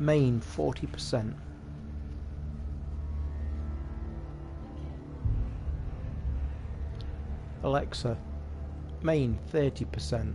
Main 40%. Alexa, main 30%.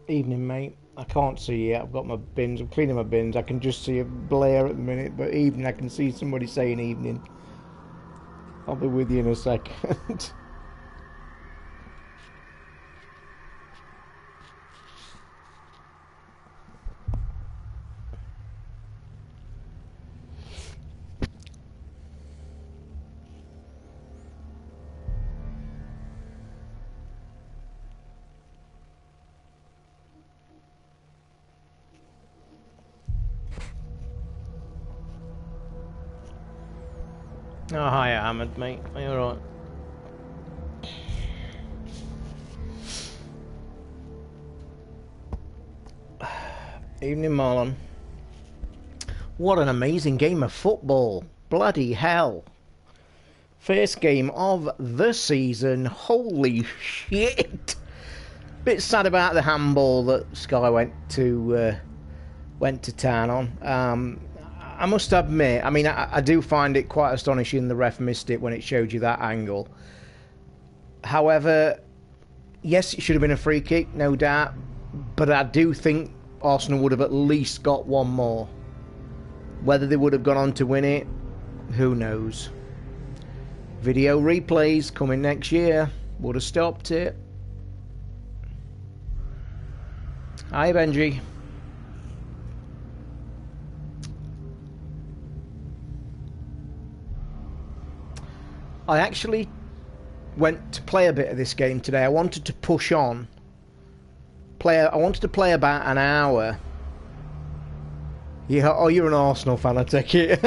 Evening, mate. I can't see you yet. I've got my bins. I'm cleaning my bins. I can just see a blare at the minute, but evening, I can see somebody saying evening. I'll be with you in a second. Oh, hi, Ahmed, mate. Are you alright? Evening, Marlon. What an amazing game of football. Bloody hell. First game of the season. Holy shit. Bit sad about the handball that Sky went to town on. I must admit, I mean, I do find it quite astonishing the ref missed it when it showed you that angle. However, yes, it should have been a free kick, no doubt, but I do think Arsenal would have at least got one more. Whether they would have gone on to win it, who knows. Video replays coming next year would have stopped it. Hi, Benji. I actually went to play a bit of this game today. I wanted to push on. I wanted to play about an hour. Yeah, oh, you're an Arsenal fan, I take it.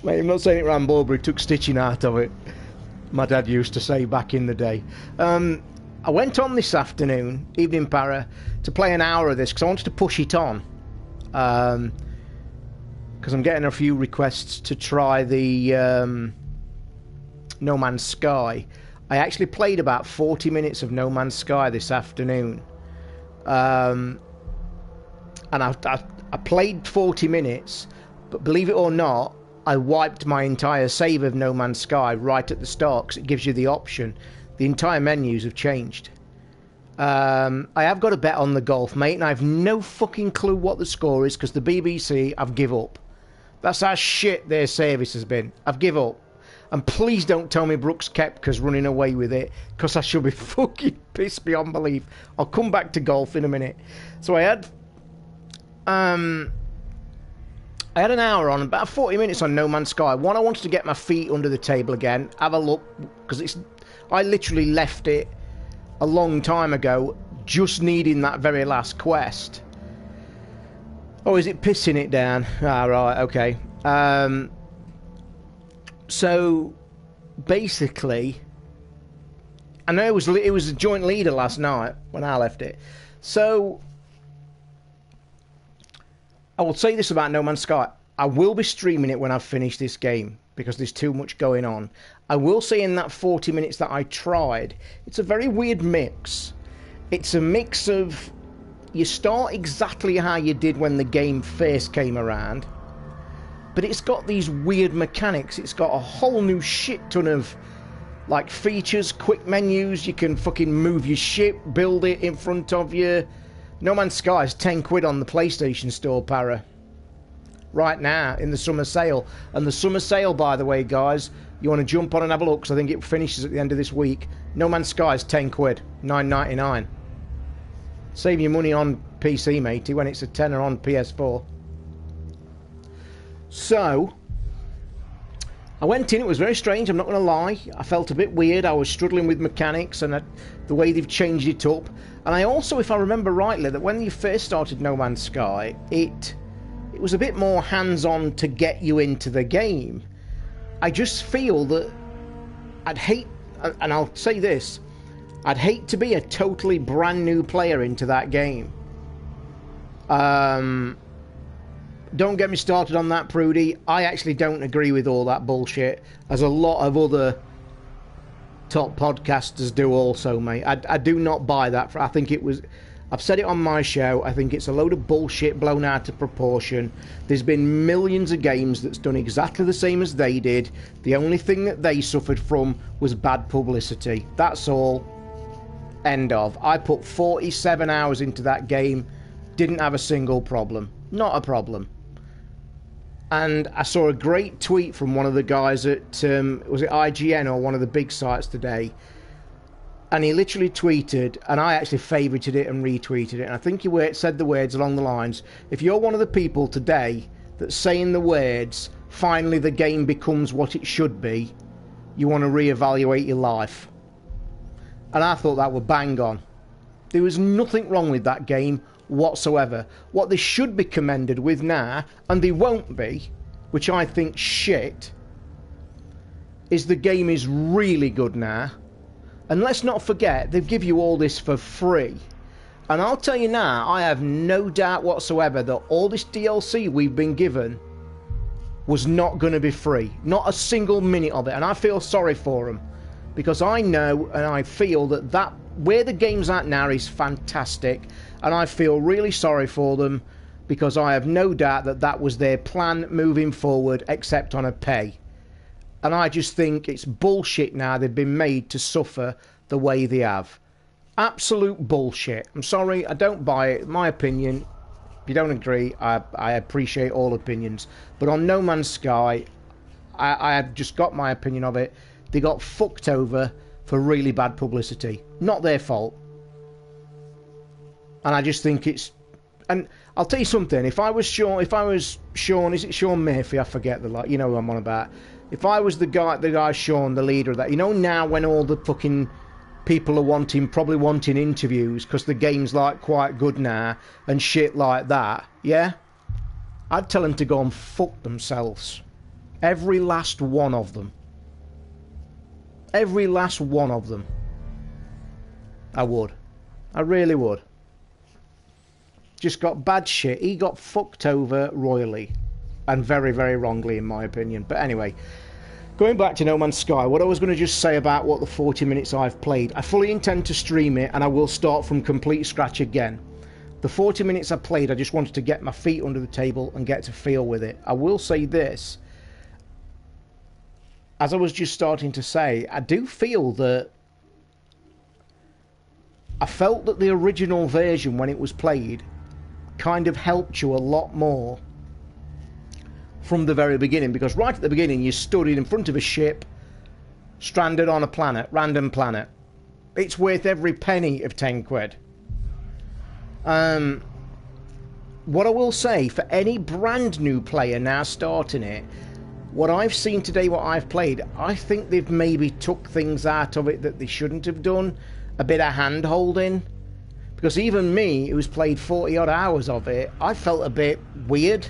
Mate, I'm not saying it round Bulbury, took stitching out of it. My dad used to say back in the day. I went on this afternoon, evening para, to play an hour of this because I wanted to push it on. Because I'm getting a few requests to try the No Man's Sky. I actually played about 40 minutes of No Man's Sky this afternoon. And I played 40 minutes, But believe it or not, I wiped my entire save of No Man's Sky right at the start because it gives you the option. The entire menus have changed. I have got a bet on the golf, mate, and I have no fucking clue what the score is because the BBC, I've give up. That's how shit their service has been. I've give up. And please don't tell me Brooks Koepka's running away with it, because I shall be fucking pissed beyond belief. I'll come back to golf in a minute. So I had an hour on, about 40 minutes on No Man's Sky. One, I wanted to get my feet under the table again, have a look, because I literally left it a long time ago, just needing that very last quest. Oh, is it pissing it down? Ah, right, okay. So, basically, I know it was a joint leader last night when I left it. So, I will say this about No Man's Sky. I will be streaming it when I've finished this game, because there's too much going on. I will say in that 40 minutes that I tried, it's a very weird mix. It's a mix of, you start exactly how you did when the game first came around, but it's got these weird mechanics. It's got a whole new shit ton of like features, quick menus. You can fucking move your ship, build it in front of you. No Man's Sky is 10 quid on the PlayStation Store, para. Right now in the summer sale. And the summer sale, by the way, guys, you want to jump on and have a look, because I think it finishes at the end of this week. No Man's Sky is 10 quid, $9.99. Save your money on PC, matey, when it's a tenner on PS4. So, I went in, it was very strange, I'm not going to lie. I felt a bit weird, I was struggling with mechanics and the way they've changed it up. And I also, if I remember rightly, that when you first started No Man's Sky, it was a bit more hands-on to get you into the game. I just feel that I'd hate, and I'll say this, I'd hate to be a totally brand new player into that game. Don't get me started on that, Prudy. I actually don't agree with all that bullshit, as a lot of other top podcasters do also, mate. I do not buy that. I think it was... I've said it on my show. I think it's a load of bullshit blown out of proportion. There's been millions of games that's done exactly the same as they did. The only thing that they suffered from was bad publicity. That's all. End of. I put 47 hours into that game. Didn't have a single problem. Not a problem. And I saw a great tweet from one of the guys at, was it IGN or one of the big sites today? And he literally tweeted, and I actually favorited it and retweeted it, and I think he said the words along the lines, if you're one of the people today that's saying the words, finally the game becomes what it should be, you want to reevaluate your life. And I thought that were bang on. There was nothing wrong with that game whatsoever. What they should be commended with now, and they won't be, which I think shit, is the game is really good now. And let's not forget, they give you all this for free. And I'll tell you now, I have no doubt whatsoever that all this DLC we've been given was not going to be free. Not a single minute of it. And I feel sorry for them, because I know and I feel that where the game's at now is fantastic, and I feel really sorry for them, because I have no doubt that that was their plan moving forward, except on a pay. And I just think it's bullshit now they've been made to suffer the way they have. Absolute bullshit. I'm sorry, I don't buy it. My opinion, if you don't agree, I appreciate all opinions. But on No Man's Sky, I have just got my opinion of it. They got fucked over for really bad publicity. Not their fault. And I just think it's... And I'll tell you something, if I was Sean, is it Sean Murphy? I forget you know who I'm on about. If I was the guy Sean, the leader of that, you know now when all the fucking people are probably wanting interviews because the game's like quite good now and shit like that, yeah? I'd tell them to go and fuck themselves. Every last one of them. Every last one of them. I would. I really would. Just got bad shit. He got fucked over royally. And very, very wrongly, in my opinion. But anyway, going back to No Man's Sky, what I was going to just say about what the 40 minutes I've played, I fully intend to stream it, and I will start from complete scratch again. The 40 minutes I played, I just wanted to get my feet under the table and get to feel with it. I will say this, as I was just starting to say, I do feel that I felt that the original version, when it was played, kind of helped you a lot more from the very beginning, because right at the beginning you stood in front of a ship stranded on a planet, random planet. It's worth every penny of 10 quid. What I will say, for any brand new player now starting it, what I've seen today, what I've played, I think they've maybe took things out of it that they shouldn't have done. A bit of hand holding, because even me, who's played 40 odd hours of it, I felt a bit weird,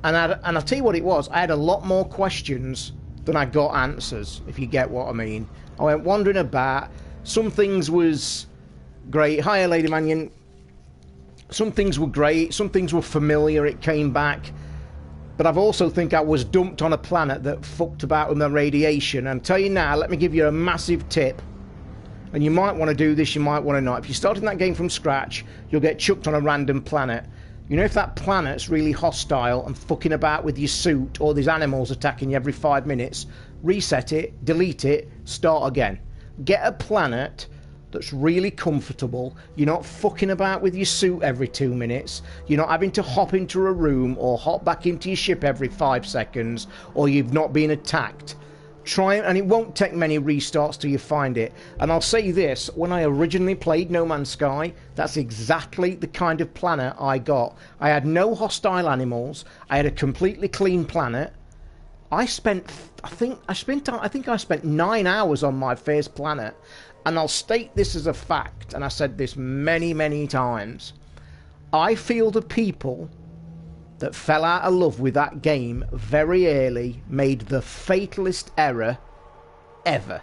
and I'll tell you what it was, I had a lot more questions than I got answers, if you get what I mean. I went wandering about. Some things was great. Hiya, Lady Mannion. Some things were great, some things were familiar, it came back, but I've also think I was dumped on a planet that fucked about with my radiation. And I'll tell you now, let me give you a massive tip. And you might want to do this, you might want to not. If you're starting that game from scratch, you'll get chucked on a random planet. You know, if that planet's really hostile and fucking about with your suit, or there's animals attacking you every 5 minutes, reset it, delete it, start again. Get a planet that's really comfortable. You're not fucking about with your suit every 2 minutes. You're not having to hop into a room or hop back into your ship every 5 seconds, or you've not been attacked. Try it, and it won't take many restarts till you find it. And I'll say this, when I originally played No Man's Sky, that's exactly the kind of planet I got. I had no hostile animals. I had a completely clean planet. I think I spent 9 hours on my first planet, and I'll state this as a fact, and I said this many, many times. I feel the people that fell out of love with that game very early made the fatalist error ever.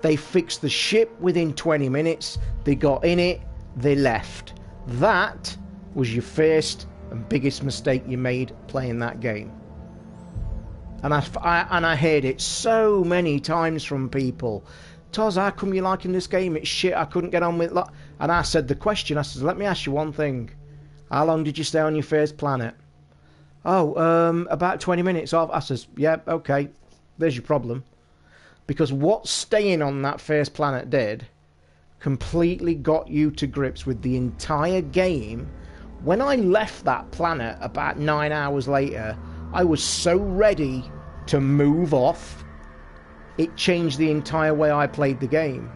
They fixed the ship within 20 minutes, they got in it, they left. That was your first and biggest mistake you made playing that game. And I heard it so many times from people. Toz, how come you're liking this game? It's shit, I couldn't get on with it. And I said the question, I said, let me ask you one thing. How long did you stay on your first planet? Oh, about 20 minutes off. I says, yeah, okay, there's your problem. Because what staying on that first planet did completely got you to grips with the entire game. When I left that planet about 9 hours later, I was so ready to move off. It changed the entire way I played the game.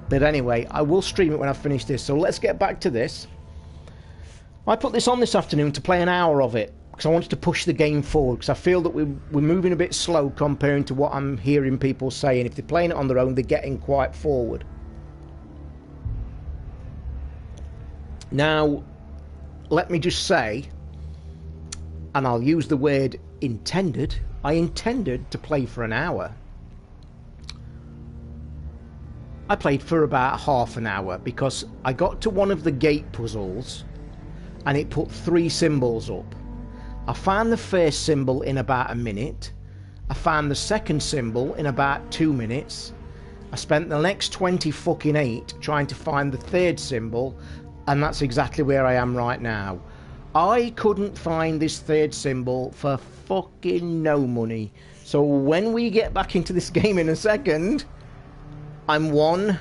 But anyway, I will stream it when I finish this. So let's get back to this. I put this on this afternoon to play an hour of it, because I wanted to push the game forward, because I feel that we're moving a bit slow comparing to what I'm hearing people saying. If they're playing it on their own, they're getting quite forward. Now, let me just say, and I'll use the word intended, I intended to play for an hour. I played for about half an hour because I got to one of the gate puzzles and it put 3 symbols up. I found the first symbol in about a minute. I found the second symbol in about 2 minutes. I spent the next 28 trying to find the third symbol, and that's exactly where I am right now. I couldn't find this third symbol for fucking no money. So when we get back into this game in a second, I'm one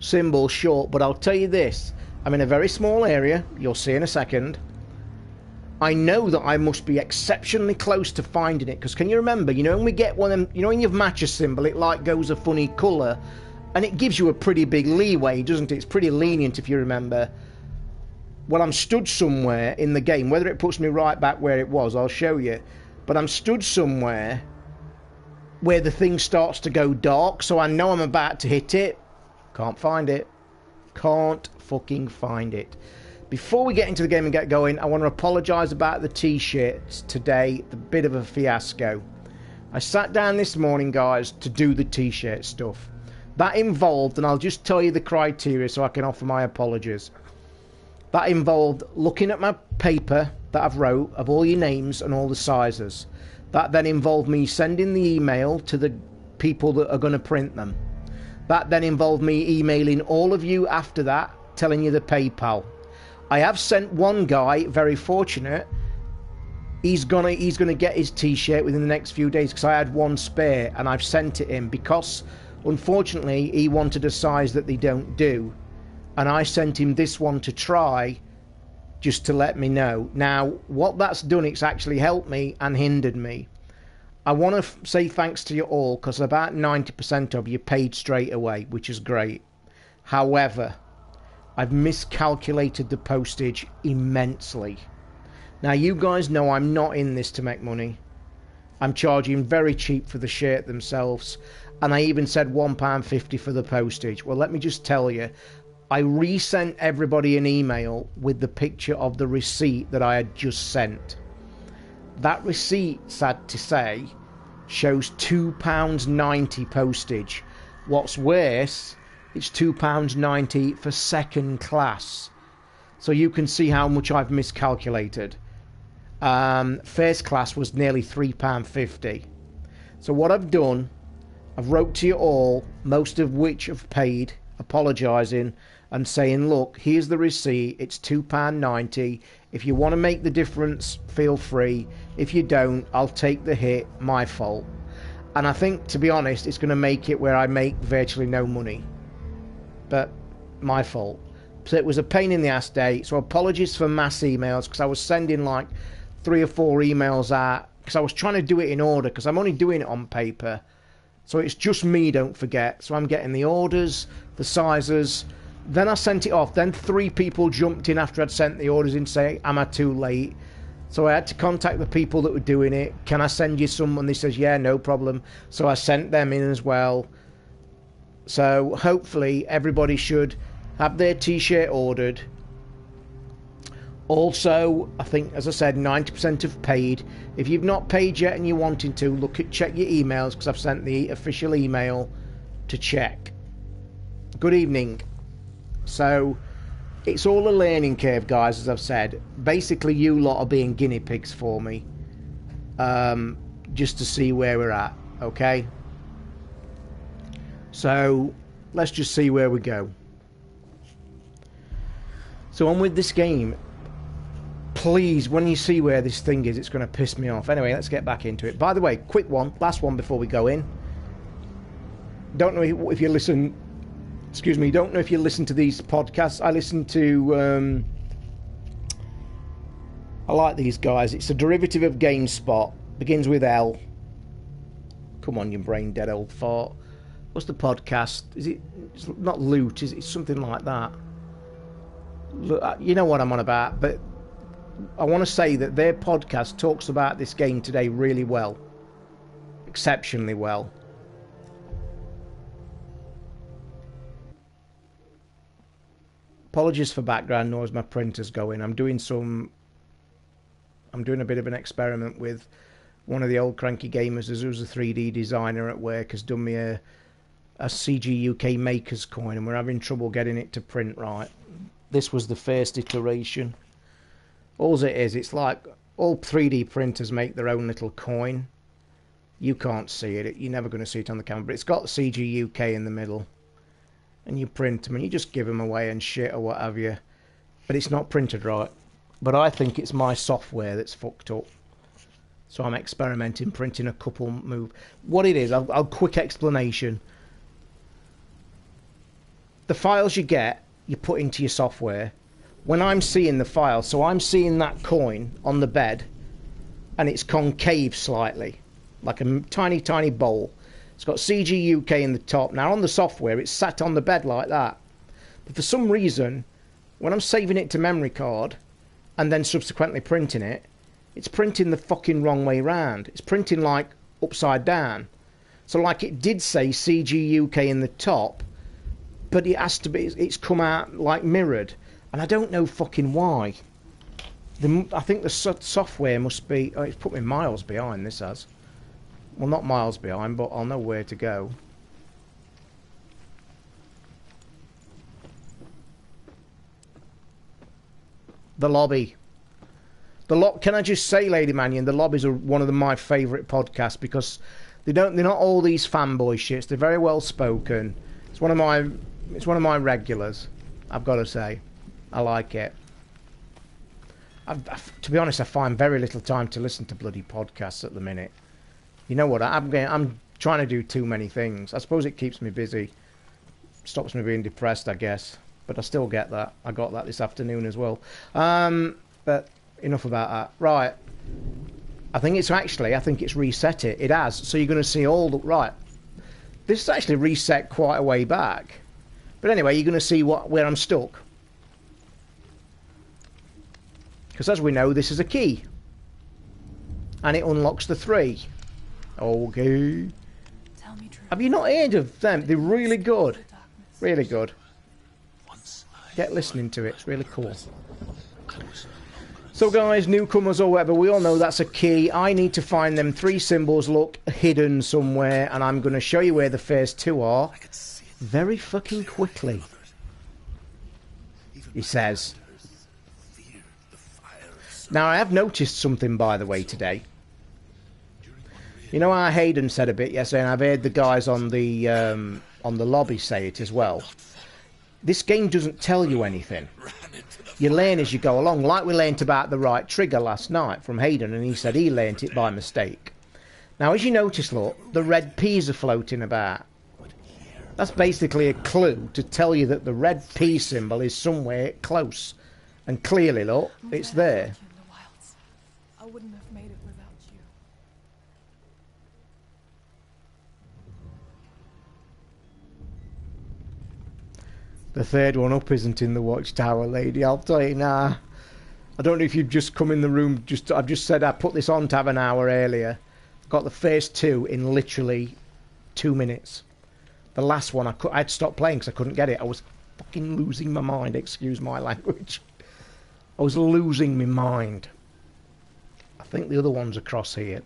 symbol short. But I'll tell you this, I'm in a very small area, you'll see in a second. I know that I must be exceptionally close to finding it, because can you remember, you know, when we get one of them, you know, when you've matched a symbol, it like goes a funny colour, and it gives you a pretty big leeway, doesn't it? It's pretty lenient if you remember. Well, I'm stood somewhere in the game, whether it puts me right back where it was, I'll show you, but I'm stood somewhere where the thing starts to go dark, so I know I'm about to hit it. Can't find it. Can't fucking find it. Before we get into the game and get going, I want to apologise about the t-shirts today. The bit of a fiasco. I sat down this morning, guys, to do the t-shirt stuff. That involved, and I'll just tell you the criteria so I can offer my apologies. That involved looking at my paper that I've wrote of all your names and all the sizes. That then involved me sending the email to the people that are going to print them. That then involved me emailing all of you after that, telling you the PayPal. I have sent one guy, very fortunate. He's gonna get his t-shirt within the next few days because I had one spare and I've sent it him because unfortunately he wanted a size that they don't do, and I sent him this one to try just to let me know. Now what that's done, it's actually helped me and hindered me. I want to say thanks to you all because about 90% of you paid straight away, which is great. However, I've miscalculated the postage immensely. Now you guys know I'm not in this to make money. I'm charging very cheap for the shirt themselves, and I even said £1.50 for the postage. Well, let me just tell you, I resent everybody an email with the picture of the receipt that I had just sent. That receipt, sad to say, shows £2.90 postage. What's worse, it's £2.90 for second class. So you can see how much I've miscalculated. First class was nearly £3.50. So what I've done, I've wrote to you all, most of which have paid, apologising and saying, look, here's the receipt, it's £2.90. If you want to make the difference, feel free. If you don't, I'll take the hit, my fault. And I think, to be honest, it's going to make it where I make virtually no money. But my fault. So it was a pain in the ass day, so apologies for mass emails, because I was sending like 3 or 4 emails out, because I was trying to do it in order, because I'm only doing it on paper. So it's just me, don't forget. So I'm getting the orders, the sizes. Then I sent it off. Then 3 people jumped in after I'd sent the orders in saying, am I too late? So I had to contact the people that were doing it. Can I send you some? And they says, yeah, no problem. So I sent them in as well. So hopefully everybody should have their t-shirt ordered. Also, I think, as I said, 90% have paid. If you've not paid yet and you're wanting to, check your emails, because I've sent the official email to check. Good evening. So, it's all a learning curve, guys, as I've said. Basically, you lot are being guinea pigs for me. Just to see where we're at, okay? So, let's just see where we go. So, on with this game. Please, when you see where this thing is, it's going to piss me off. Anyway, let's get back into it. By the way, quick one, last one before we go in. Don't know if you listen... Excuse me, don't know if you listen to these podcasts. I listen to... I like these guys. It's a derivative of GameSpot. Begins with L. Come on, you brain dead old fart. What's the podcast? Is it... It's not Loot, is it? It's something like that. Look, you know what I'm on about, but... I want to say that their podcast talks about this game today really well. Exceptionally well. Apologies for background noise, my printer's going. I'm doing a bit of an experiment with one of the old cranky gamers who's a 3D designer at work, has done me a CGUK maker's coin, and we're having trouble getting it to print right. This was the first iteration. All it is, it's like all 3D printers make their own little coin. You can't see it. You're never going to see it on the camera. But it's got CGUK in the middle. And you print them and you just give them away and shit or what have you. But it's not printed right. But I think it's my software that's fucked up. So I'm experimenting, printing a couple move. What it is, I'll quick explanation. The files you get, you put into your software. When I'm seeing the file, so I'm seeing that coin on the bed, and it's concave slightly, like a tiny, tiny bowl. It's got CGUK in the top. Now on the software, it's sat on the bed like that. But for some reason, when I'm saving it to memory card, and then subsequently printing it, it's printing the fucking wrong way round. It's printing like upside down. So like it did say CGUK in the top, but it has to be, it's come out like mirrored. And I don't know fucking why. I think the software must be... Oh, it's put me miles behind, this has. Well, not miles behind, but I'll know where to go. The lobby. Can I just say, Lady Mannion, the lobbies are one of my favourite podcasts because they're not all these fanboy shits. They're very well spoken. It's one of my regulars. I've got to say, I like it. To be honest, I find very little time to listen to bloody podcasts at the minute. You know what? I'm trying to do too many things. I suppose it keeps me busy. Stops me being depressed, I guess. But I still get that. I got that this afternoon as well. But enough about that. Right. I think it's reset it. It has. So you're going to see all the... Right. This is actually reset quite a way back. But anyway, you're going to see where I'm stuck. Because as we know, this is a key. And it unlocks the 3. Okay. Have you not heard of them? They're really good. Really good. Get listening to it. It's really cool. So guys, newcomers or whatever, we all know that's a key. I need to find them 3 symbols, look, hidden somewhere. And I'm going to show you where the first 2 are. Very fucking quickly. He says. Now, I have noticed something, by the way, today. You know how Hayden said a bit yesterday, and I've heard the guys on the lobby say it as well. This game doesn't tell you anything. You learn as you go along, like we learnt about the right trigger last night from Hayden, and he said he learnt it by mistake. Now, as you notice, look, the red peas are floating about. That's basically a clue to tell you that the red pea symbol is somewhere close. And clearly, look, it's there. I wouldn't have made it without you. The third one up isn't in the watchtower, lady. I'll tell you now. I don't know if you've just come in the room. I've just said I put this on to have an hour earlier. Got the first 2 in literally 2 minutes. The last one I had to stop playing because I couldn't get it. I was fucking losing my mind. Excuse my language. I was losing my mind. I think the other one's across here.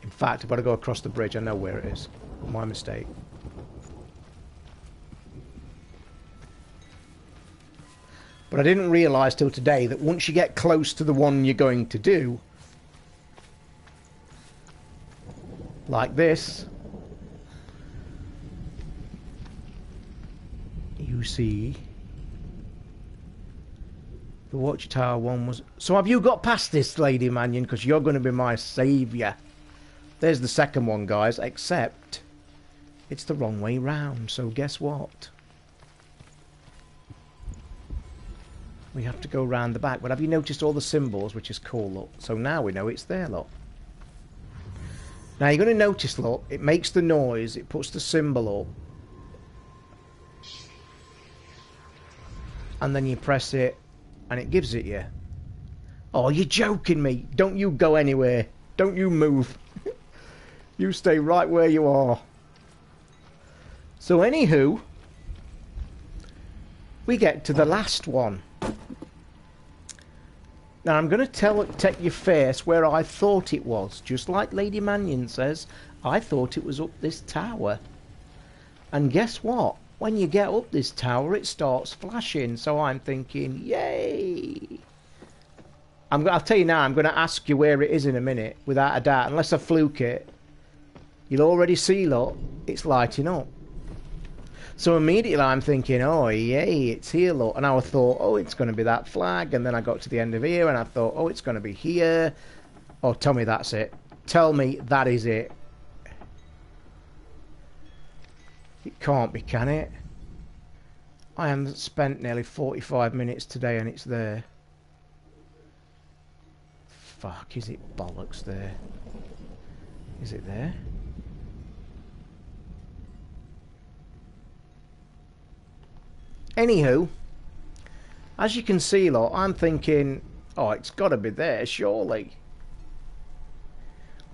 In fact, I've got to go across the bridge. I know where it is. My mistake. But I didn't realise till today that once you get close to the one you're going to do, like this, you see the watchtower one was... So have you got past this, Lady Mannion? Because you're going to be my saviour. There's the second one, guys, except it's the wrong way round. So guess what? We have to go round the back. But have you noticed all the symbols, which is cool, look? So now we know it's there, look. Now you're going to notice, look, it makes the noise, it puts the symbol up. And then you press it, and it gives it you. Oh, you're joking me. Don't you go anywhere. Don't you move. You stay right where you are. So anywho, we get to the last one. Now I'm going to take you first where I thought it was. Just like Lady Mannion says, I thought it was up this tower. And guess what? When you get up this tower, it starts flashing. So I'm thinking, yay! I'll tell you now, I'm going to ask you where it is in a minute, without a doubt. Unless I fluke it, you'll already see, look, it's lighting up. So immediately I'm thinking, oh, yay, it's here, look. And I thought, oh, it's going to be that flag. And then I got to the end of here, and I thought, oh, it's going to be here. Oh, tell me that's it. Tell me that is it. It can't be, can it? I haven't spent nearly 45 minutes today and it's there. Fuck, is it bollocks there? Is it there? Anywho, as you can see, lot, I'm thinking, oh, it's got to be there, surely.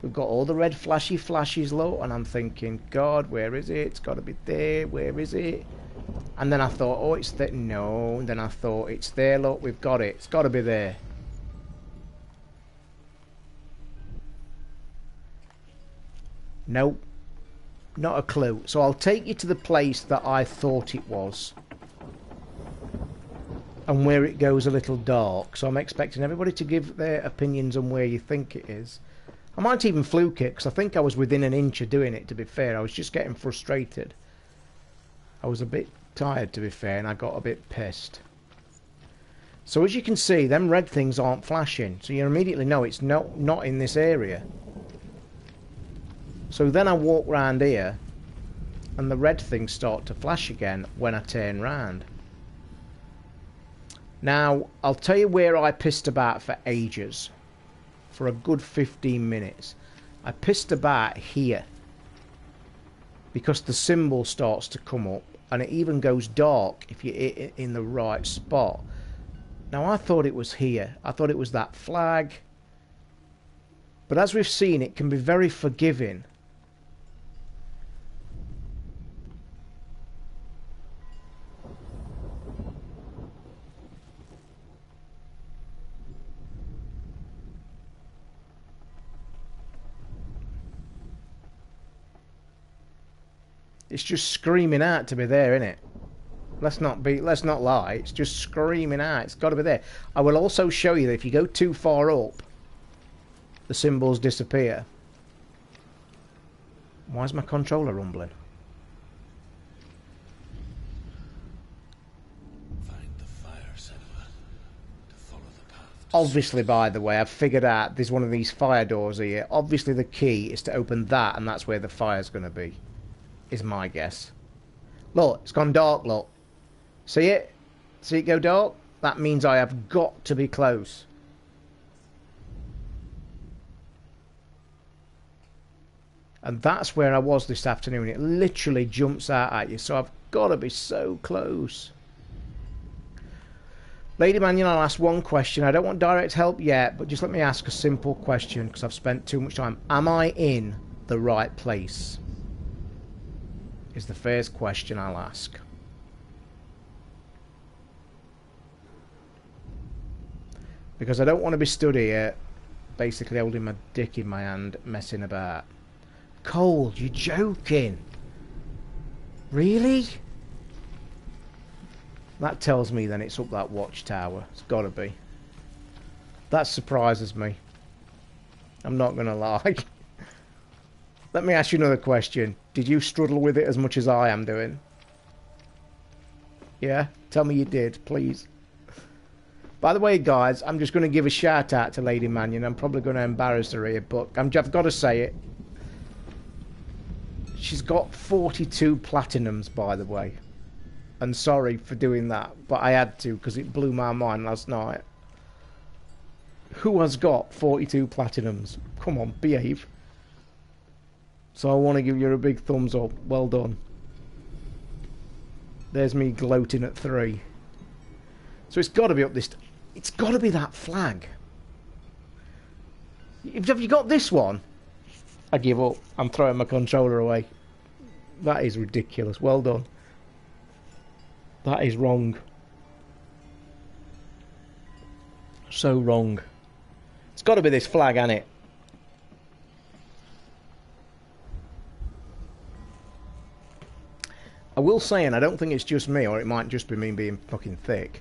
We've got all the red flashy flashes, low, and I'm thinking, God, where is it? It's got to be there. Where is it? And then I thought, oh, it's there. No. And then I thought, it's there, look, we've got it. It's got to be there. Nope. Not a clue. So I'll take you to the place that I thought it was. And where it goes a little dark. So I'm expecting everybody to give their opinions on where you think it is. I might even fluke it, because I think I was within an inch of doing it, to be fair. I was just getting frustrated. I was a bit tired, to be fair, and I got a bit pissed. So as you can see, them red things aren't flashing. So you immediately know it's not in this area. So then I walk round here, and the red things start to flash again when I turn round. Now, I'll tell you where I pissed about for ages. For a good 15 minutes. I pissed about here. Because the symbol starts to come up. And it even goes dark if you're in the right spot. Now, I thought it was here. I thought it was that flag. But as we've seen, it can be very forgiving. It's just screaming out to be there, isn't it? Let's not lie. It's just screaming out. It's got to be there. I will also show you that if you go too far up, the symbols disappear. Why is my controller rumbling? Find the fire settler to follow the path. Obviously, by the way, I've figured out there's one of these fire doors here. Obviously, the key is to open that, and that's where the fire's going to be. Is my guess. Look, it's gone dark, look. See it? See it go dark? That means I have got to be close. And that's where I was this afternoon. It literally jumps out at you, so I've got to be so close. Lady Manuel, I'll ask one question. I don't want direct help yet, but just let me ask a simple question, because I've spent too much time. Am I in the right place? Is the first question I'll ask. Because I don't want to be stood here basically holding my dick in my hand messing about. Cold, you're joking? Really? That tells me then it's up that watchtower. It's got to be. That surprises me. I'm not going to lie. Let me ask you another question. Did you struggle with it as much as I am doing? Yeah? Tell me you did, please. By the way, guys, I'm just going to give a shout out to Lady Mannion. I'm probably going to embarrass her here, but I've got to say it. She's got 42 platinums, by the way. And sorry for doing that, but I had to because it blew my mind last night. Who has got 42 platinums? Come on, behave. So I want to give you a big thumbs up. Well done. There's me gloating at 3. So it's got to be up this... It's got to be that flag. Have you got this one? I give up. I'm throwing my controller away. That is ridiculous. Well done. That is wrong. So wrong. It's got to be this flag, hasn't it? I will say, and I don't think it's just me, or it might just be me being fucking thick.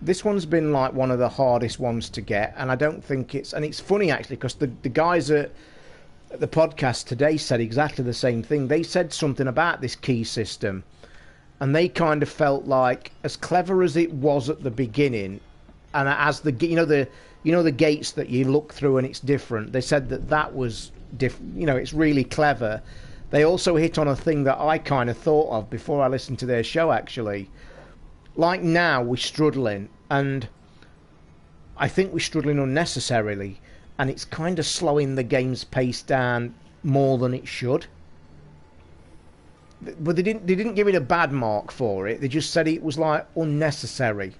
This one's been like one of the hardest ones to get, and I don't think it's... And it's funny, actually, because the guys at the podcast today said exactly the same thing. They said something about this key system, and they kind of felt like, as clever as it was at the beginning, and as the... You know the gates that you look through and it's different. They said that was different. You know, it's really clever. They also hit on a thing that I kind of thought of before I listened to their show, actually. Like now, we're struggling, and I think we're struggling unnecessarily, and it's kind of slowing the game's pace down more than it should. But they didn't give it a bad mark for it. They just said it was like unnecessary.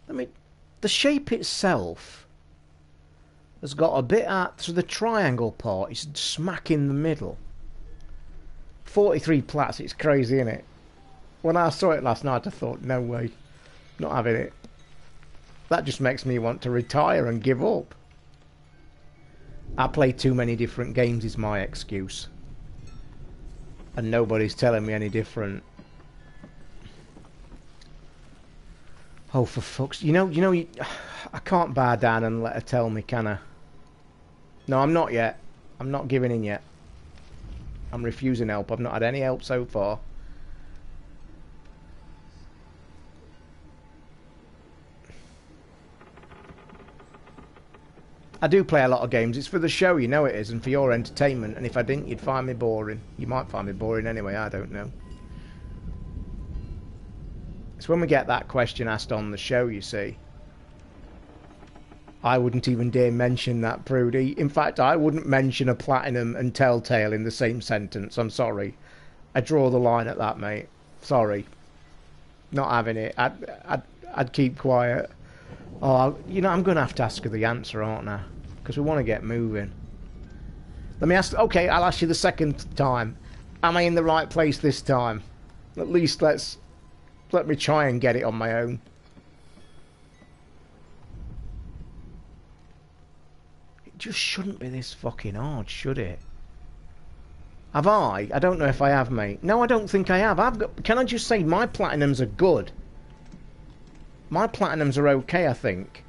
I mean, the shape itself has got a bit out, so the triangle part is smack in the middle. 43 plats, it's crazy, isn't it? When I saw it last night, I thought, no way, not having it. That just makes me want to retire and give up. I play too many different games is my excuse. And nobody's telling me any different. Oh, for fuck's... I can't bow down and let her tell me, can I? No, I'm not yet. I'm not giving in yet. I'm refusing help. I've not had any help so far. I do play a lot of games. It's for the show, you know it is, and for your entertainment. And if I didn't, you'd find me boring. You might find me boring anyway, I don't know. It's when we get that question asked on the show, you see. I wouldn't even dare mention that, Prudy. In fact, I wouldn't mention a Platinum and Telltale in the same sentence. I'm sorry. I draw the line at that, mate. Sorry. Not having it. I'd keep quiet. Oh, I'm going to have to ask her the answer, aren't I? Because we want to get moving. Let me ask... Okay, I'll ask you the second time. Am I in the right place this time? At least let me try and get it on my own. It just shouldn't be this fucking hard, should it? Have I? I don't know if I have, mate. No, I don't think I have. Can I just say my Platinums are good? My Platinums are okay, I think.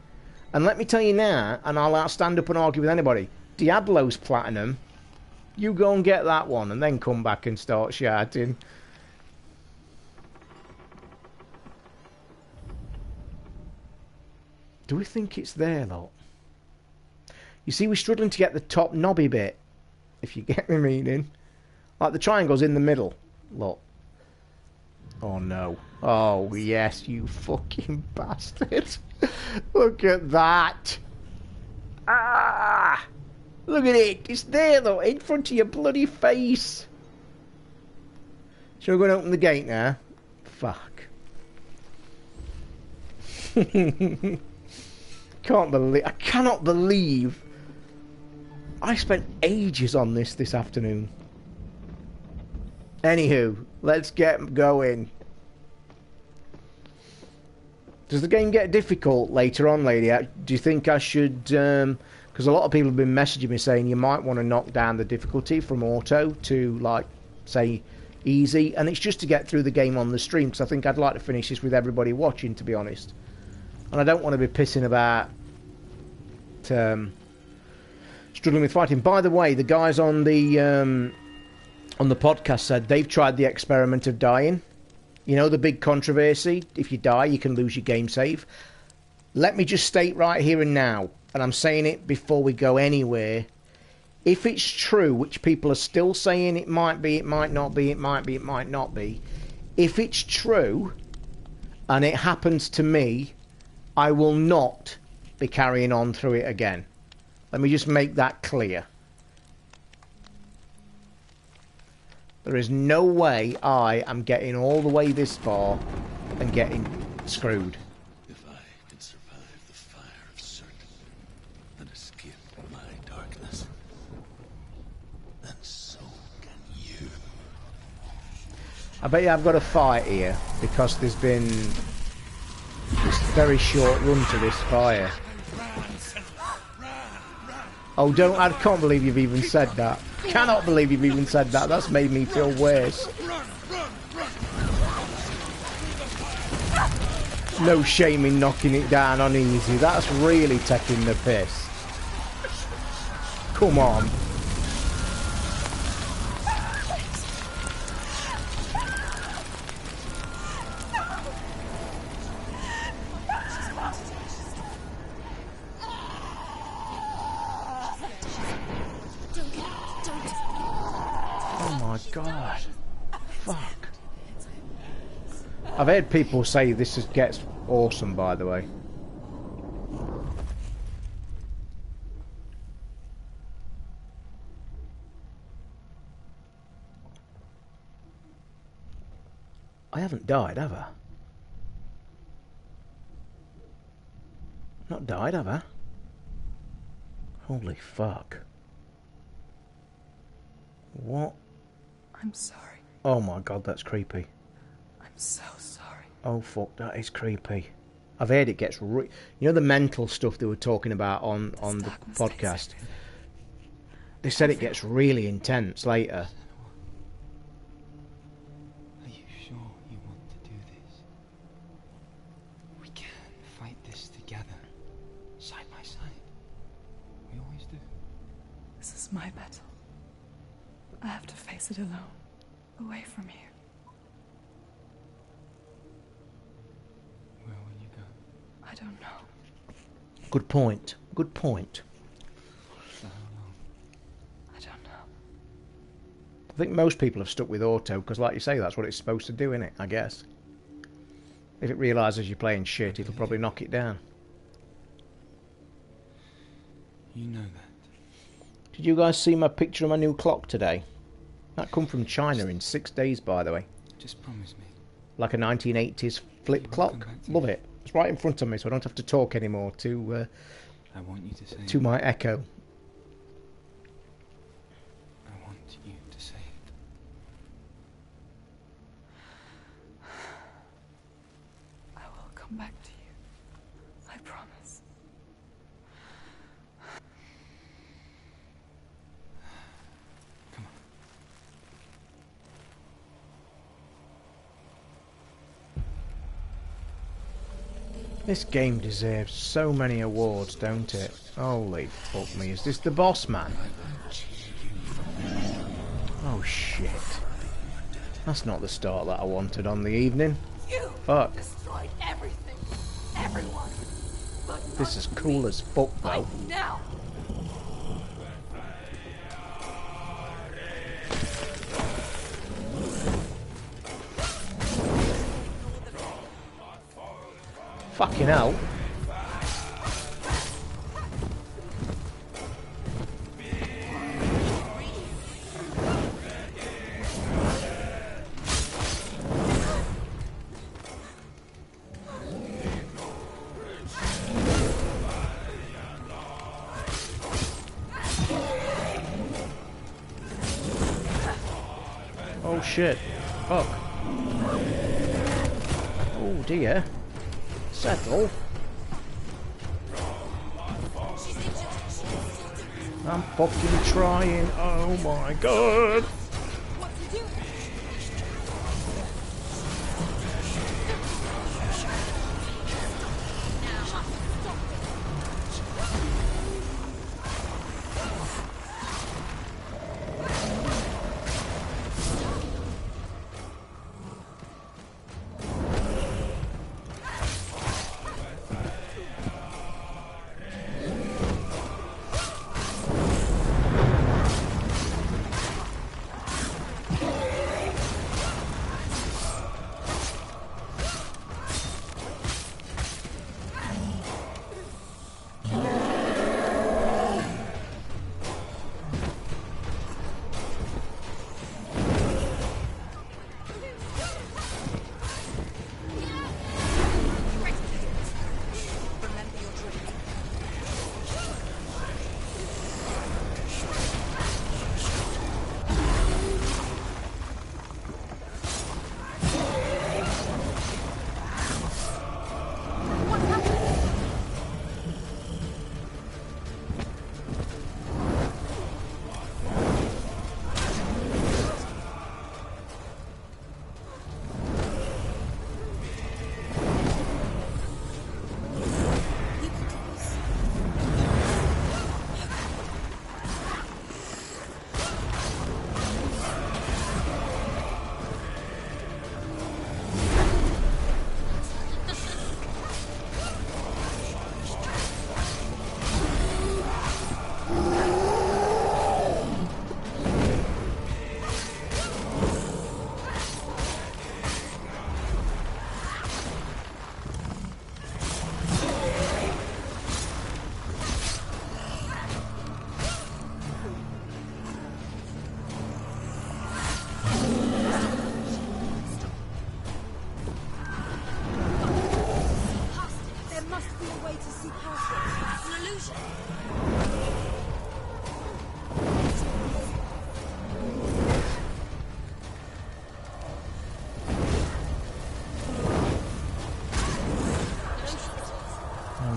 And let me tell you now, and I'll stand up and argue with anybody, Diablo's Platinum, you go and get that one and then come back and start shouting. Do we think it's there, lot? You see, we're struggling to get the top knobby bit, if you get me meaning. Like the triangle's in the middle, look. Oh no. Oh yes, you fucking bastard. Look at that. Ah! Look at it. It's there though, in front of your bloody face. Shall we go and open the gate now? Fuck. I cannot believe I spent ages on this afternoon. Anywho, let's get going. Does the game get difficult later on, lady? Do you think I should... because a lot of people have been messaging me saying you might want to knock down the difficulty from auto to, like, say, easy. And it's just to get through the game on the stream, because I think I'd like to finish this with everybody watching, to be honest. And I don't want to be pissing about struggling with fighting. By the way, the guys on the podcast said they've tried the experiment of dying. You know, the big controversy, if you die you can lose your game save. Let me just state right here and now, and I'm saying it before we go anywhere, if it's true, which people are still saying it might be, it might not be, it might be, it might not be, if it's true and it happens to me, I will not be carrying on through it again. Let me just make that clear. There is no way I am getting all the way this far and getting screwed. If I can survive the fire of certain and escape my darkness, then so can you. I bet you I've got a fight here because there's been this very short run to this fire. Oh, I can't believe you've even said that. Cannot believe you've even said that. That's made me feel worse. No shame in knocking it down on easy. That's really taking the piss. Come on. God, fuck. I've heard people say this gets awesome, by the way. I haven't died, have I? Not died, have I? Holy fuck. What? I'm sorry. Oh my god, that's creepy. I'm so sorry. Oh fuck, that is creepy. I've heard it gets you know the mental stuff they were talking about on the podcast. They said it gets really intense later. Are you sure you want to do this? We can. is my battle. I have to face it alone, away from here. Where will you go? I don't know. Good point. Good point. For how long? I don't know. I think most people have stuck with auto because, like you say, that's what it's supposed to do, innit? I guess. If it realises you're playing shit, it'll probably knock it down. You know that. Did you guys see my picture of my new clock today? That come from China in 6 days, by the way. Just promise me. Like a 1980s flip clock. Love it. It's right in front of me, so I don't have to talk anymore to I want you to say to my Echo. I want you to say it. I will come back to you. I promise. Come on. This game deserves so many awards, don't it? Holy fuck me, is this the boss man? Oh shit. That's not the start that I wanted on the evening. You Fuck. destroyed everything, everyone. But This is not cool me. as fuck though. Fight now. Fucking hell. Oh shit. Fuck. Oh dear. Settle. I'm fucking trying. Oh my god.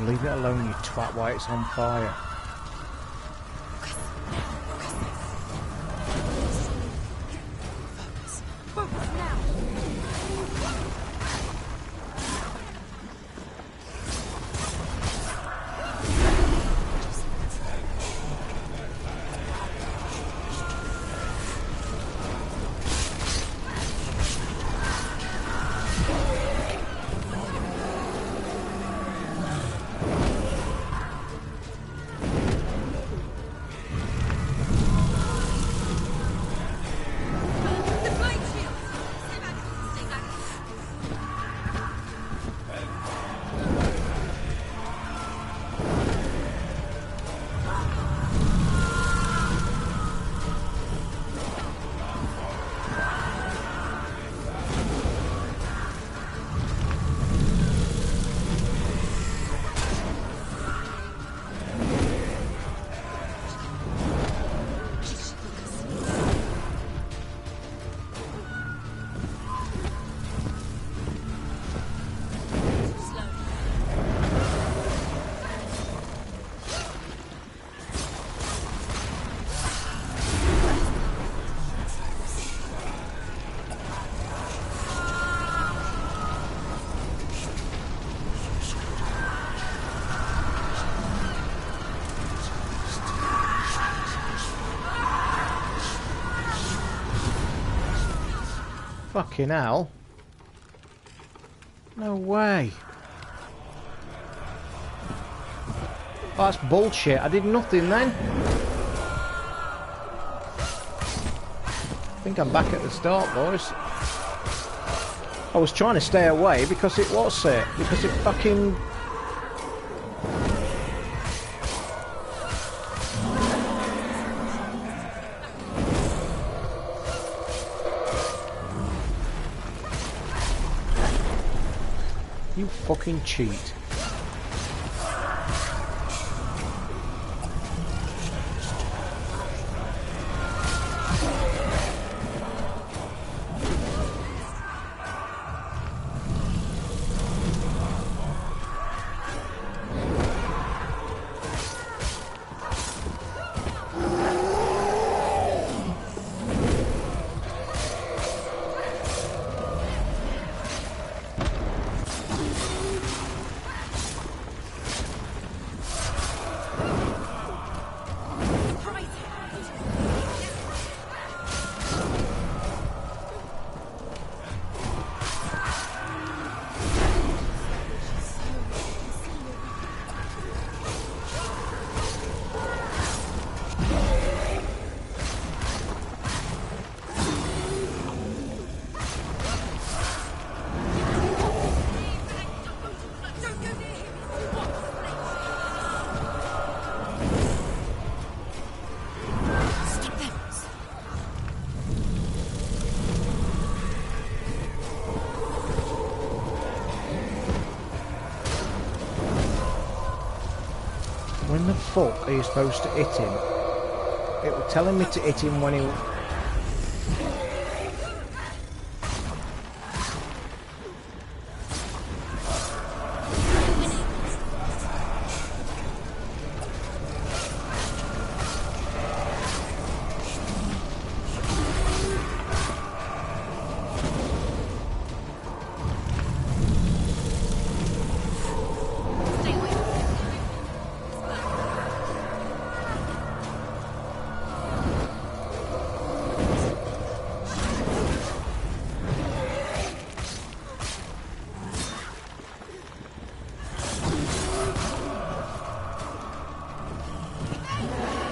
Leave it alone, you twat, while it's on fire. Fucking hell. No way. Oh, that's bullshit. I did nothing then. I think I'm back at the start, boys. I was trying to stay away because it was it. Because it fucking... You fucking cheat. When the fuck are you supposed to hit him? It was telling me to hit him when he...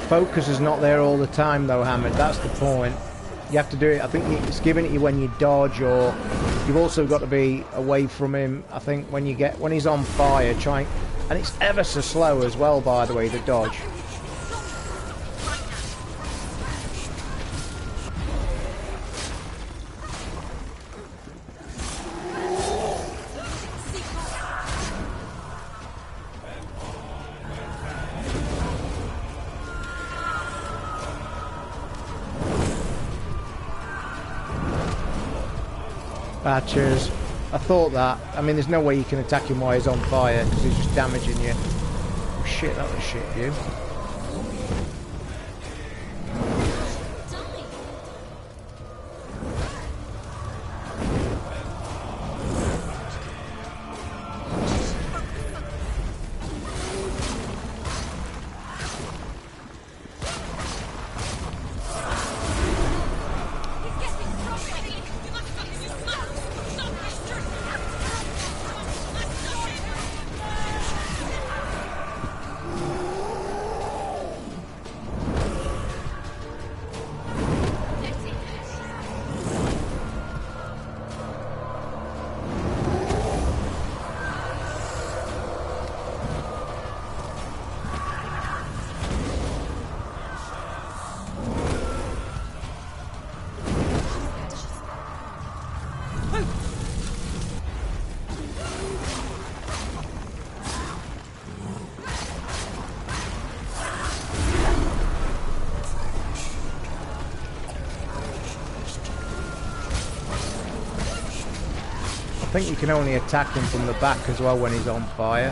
Focus is not there all the time though, Hammered, that's the point. You have to do it, I think it's giving it you when you dodge, or you've also got to be away from him. I think when he's on fire, and it's ever so slow as well, by the way, the dodge. Patches. I thought that. I mean, there's no way you can attack him while he's on fire because he's just damaging you. Oh shit, that was shit, you. I think you can only attack him from the back as well when he's on fire.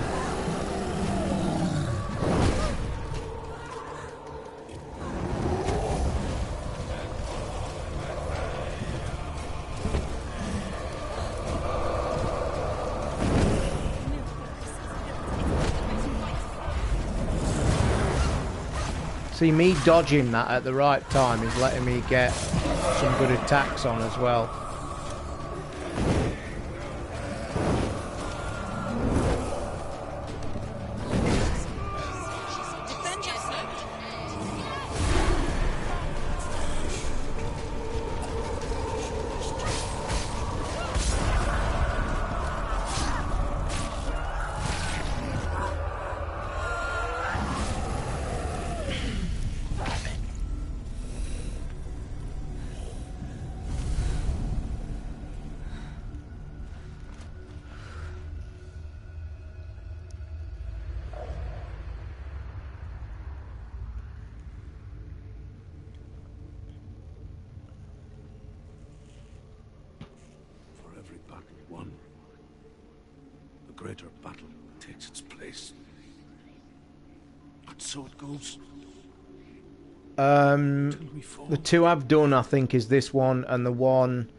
See, me dodging that at the right time is letting me get some good attacks on as well. greater battle takes its place. And so it goes. Till we fall. The two I've done, I think, is this one and the one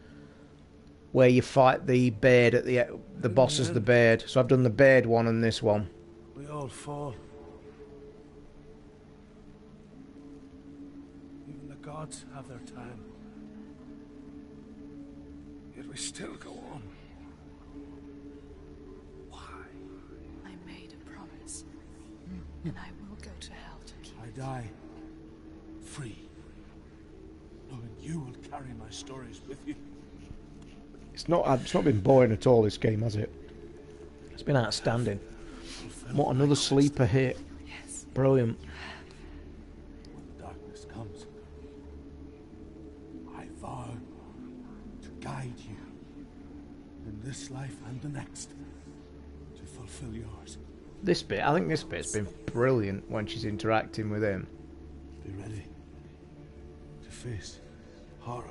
where you fight the bird at the boss is the bird. So I've done the bird one and this one. We all fall. Even the gods have their time. Yet we still go on. Why? I made a promise, and I will go to hell to keep I die free, knowing you will carry my stories with you. It's not been boring at all, this game, has it? It's been outstanding. What another sleeper hit. Yes. Brilliant. When the darkness comes, I vow to guide you in this life and the next to fulfill yours. This bit, I think this bit's been brilliant when she's interacting with him. Be ready to face horror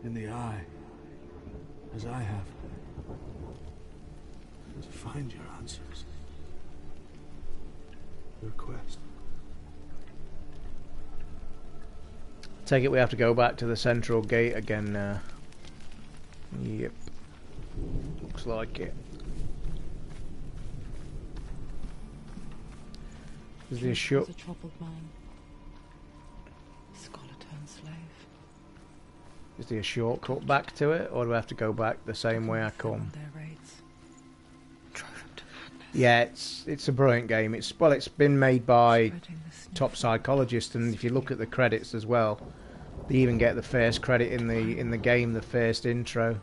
in the eye, as I have, and to find your answers. Your quest. Take it we have to go back to the central gate again now. Yep. Looks like it. Is there a short? A troubled man. Skeleton slave. Is there a shortcut back to it, or do I have to go back the same way I come? Their raids. Drove them to madness. Yeah, it's a brilliant game. It's been made by Spreading the sneak. top psychologists, and if you look at the credits as well, they even get the first credit in the game, the first intro.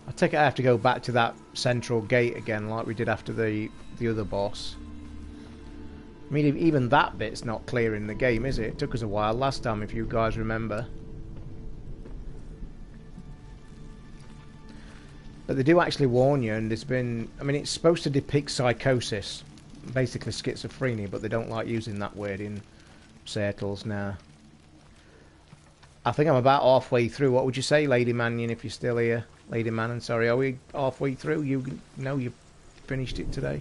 I take it I have to go back to that central gate again, like we did after the other boss. I mean, even that bit's not clear in the game, is it? It took us a while last time, if you guys remember. But they do actually warn you, and there's been... I mean, it's supposed to depict psychosis, basically schizophrenia, but they don't like using that word in circles now. I think I'm about halfway through. What would you say, Lady Mannion, if you're still here? Lady Mannion, sorry. Are we halfway through? You finished it today.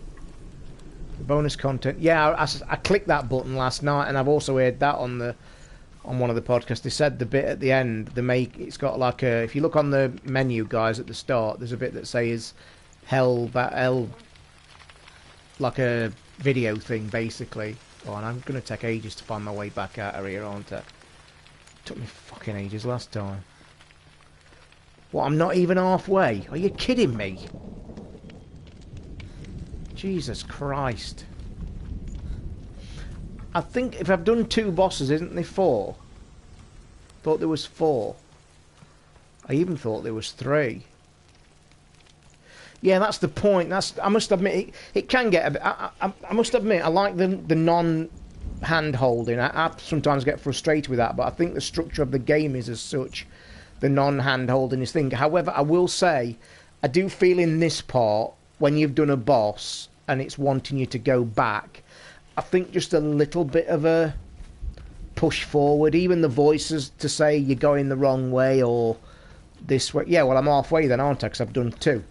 The bonus content. Yeah, I clicked that button last night, and I've also heard that on one of the podcasts. They said the bit at the end, it's got like a... If you look on the menu, guys, at the start, there's a bit that says hell, like a video thing, basically. Oh, and I'm going to take ages to find my way back out of here, aren't I? Took me fucking ages last time. What, I'm not even halfway? Are you kidding me? Jesus Christ. I think if I've done 2 bosses, isn't there 4? Thought there was 4. I even thought there was 3. Yeah, that's the point. I must admit, it can get a bit... I must admit, I like the non-hand holding. I sometimes get frustrated with that, but I think the structure of the game is as such. The non-hand holding is thing. However, I will say, I do feel in this part, when you've done a boss and it's wanting you to go back, I think just a little bit of a push forward. Even the voices to say you're going the wrong way or this way. Yeah, well, I'm halfway then, aren't I? Because I've done 2.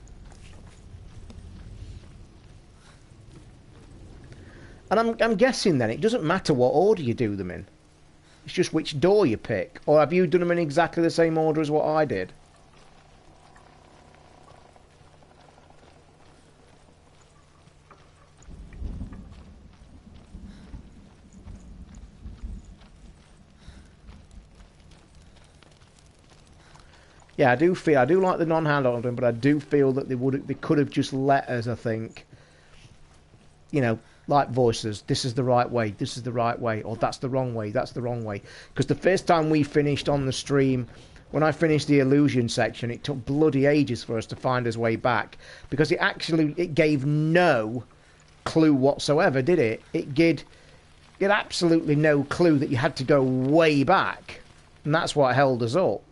And I'm guessing then it doesn't matter what order you do them in. It's just which door you pick. Or have you done them in exactly the same order as what I did? Yeah, I do like the non-hand holding, but I do feel that they could have just let us, I think, you know, like voices, this is the right way, this is the right way, or that's the wrong way, that's the wrong way. Because the first time we finished on the stream, when I finished the illusion section, it took bloody ages for us to find his way back. Because it gave no clue whatsoever, did it? It gave absolutely no clue that you had to go way back. And that's what held us up.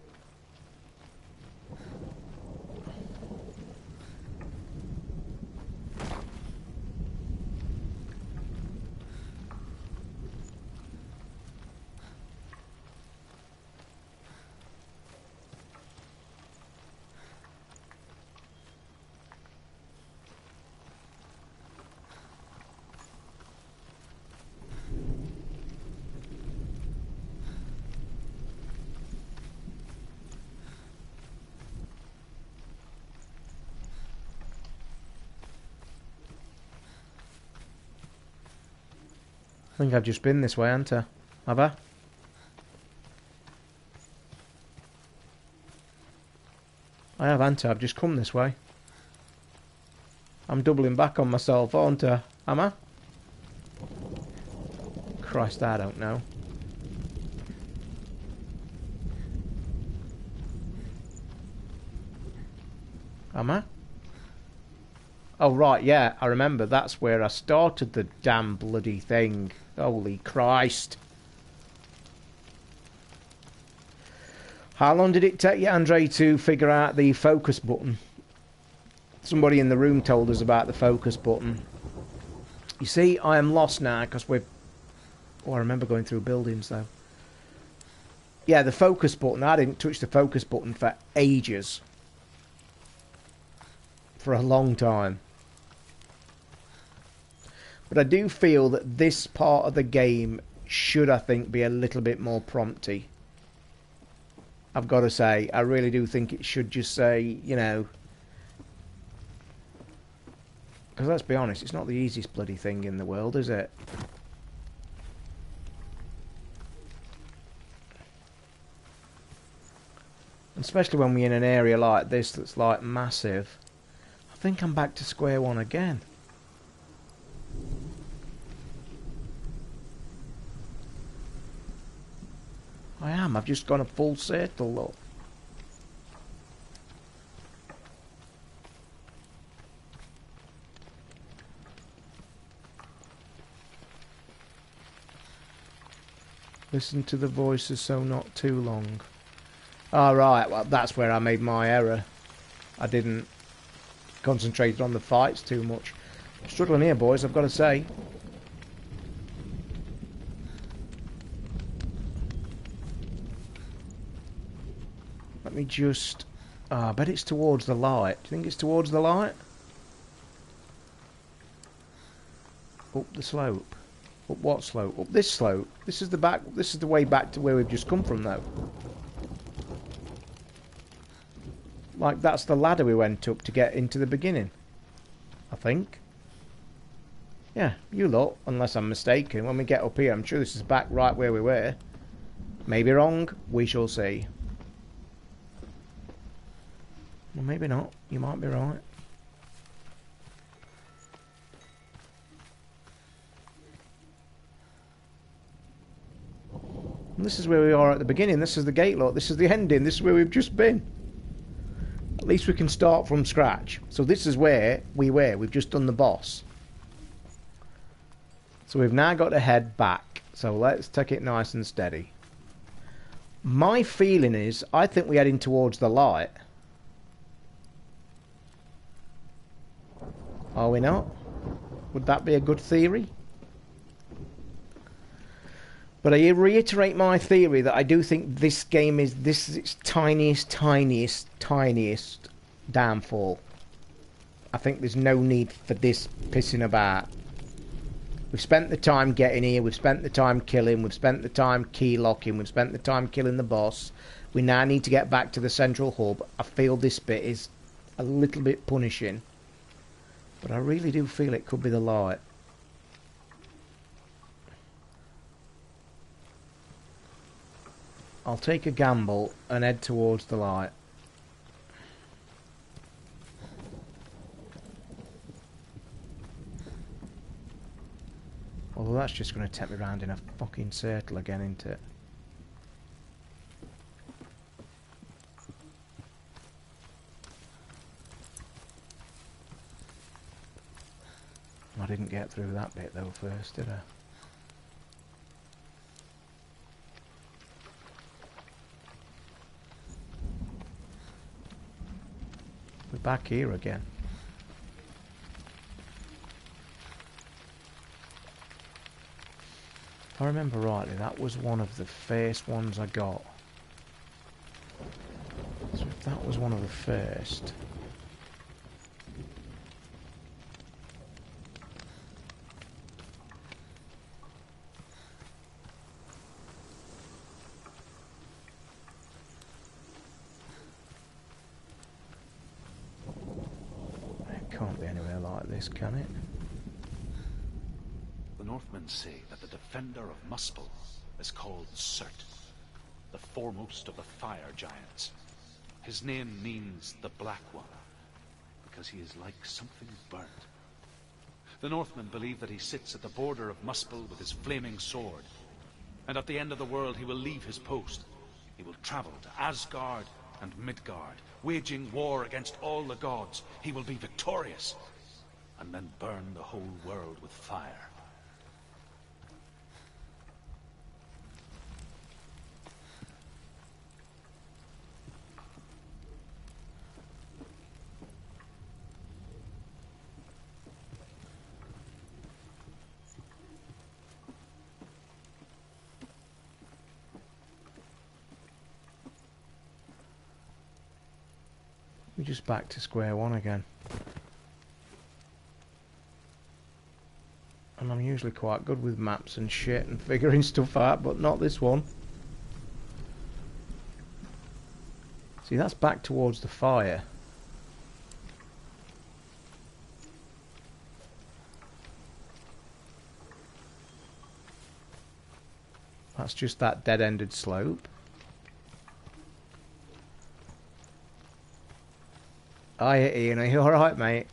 think I've just been this way, haven't I? Have I? I have, haven't I? I've just come this way. I'm doubling back on myself, aren't I? Am I? Christ, I don't know. Am I? Oh, right, yeah, I remember. That's where I started the damn bloody thing. Holy Christ. How long did it take you, Andre, to figure out the focus button? Somebody in the room told us about the focus button. You see, I am lost now because we're... Oh, I remember going through buildings, though. Yeah, the focus button. I didn't touch the focus button for ages. For a long time. But I do feel that this part of the game should, I think, be a little bit more prompty. I've got to say, I really do think it should just say, you know... Because let's be honest, it's not the easiest bloody thing in the world, is it? Especially when we're in an area like this that's like massive. I think I'm back to square one again. I am. I've just gone a full circle, look. Listen to the voices so not too long. Alright, well that's where I made my error. I didn't concentrate on the fights too much. Struggling here, boys, I've got to say. Let me just... I bet it's towards the light. Do you think it's towards the light? Up the slope. Up what slope? Up this slope. This is the back. This is the way back to where we've just come from, though. Like that's the ladder we went up to get into the beginning. I think. Yeah, you look. Unless I'm mistaken. When we get up here, I'm sure this is back right where we were. Maybe wrong. We shall see. Well, maybe not. You might be right. And this is where we are at the beginning. This is the gate lock. This is the ending. This is where we've just been. At least we can start from scratch. So this is where we were. We've just done the boss. So we've now got to head back. So let's take it nice and steady. My feeling is, I think we're heading towards the light. Are we not? Would that be a good theory? But I reiterate my theory that I do think this game is its tiniest downfall. I think there's no need for this pissing about. We've spent the time getting here, we've spent the time killing, we've spent the time key locking, we've spent the time killing the boss. We now need to get back to the central hub. I feel this bit is a little bit punishing. But I really do feel it could be the light. I'll take a gamble and head towards the light. Although that's just going to take me round in a fucking circle again, isn't it? I didn't get through that bit though first, did I? We're back here again. If I remember rightly, that was one of the first ones I got. So if that was one of the first... It can't be anywhere like this, can it? The Northmen say that the defender of Muspel is called Surt, the foremost of the fire giants. His name means the Black One, because he is like something burnt. The Northmen believe that he sits at the border of Muspel with his flaming sword, and at the end of the world he will leave his post. He will travel to Asgard and Midgard, waging war against all the gods. He will be victorious, and then burn the whole world with fire. We're just back to square one again. And I'm usually quite good with maps and shit and figuring stuff out, but not this one. See, that's back towards the fire. That's just that dead-ended slope. Hiya Ian, are you alright mate?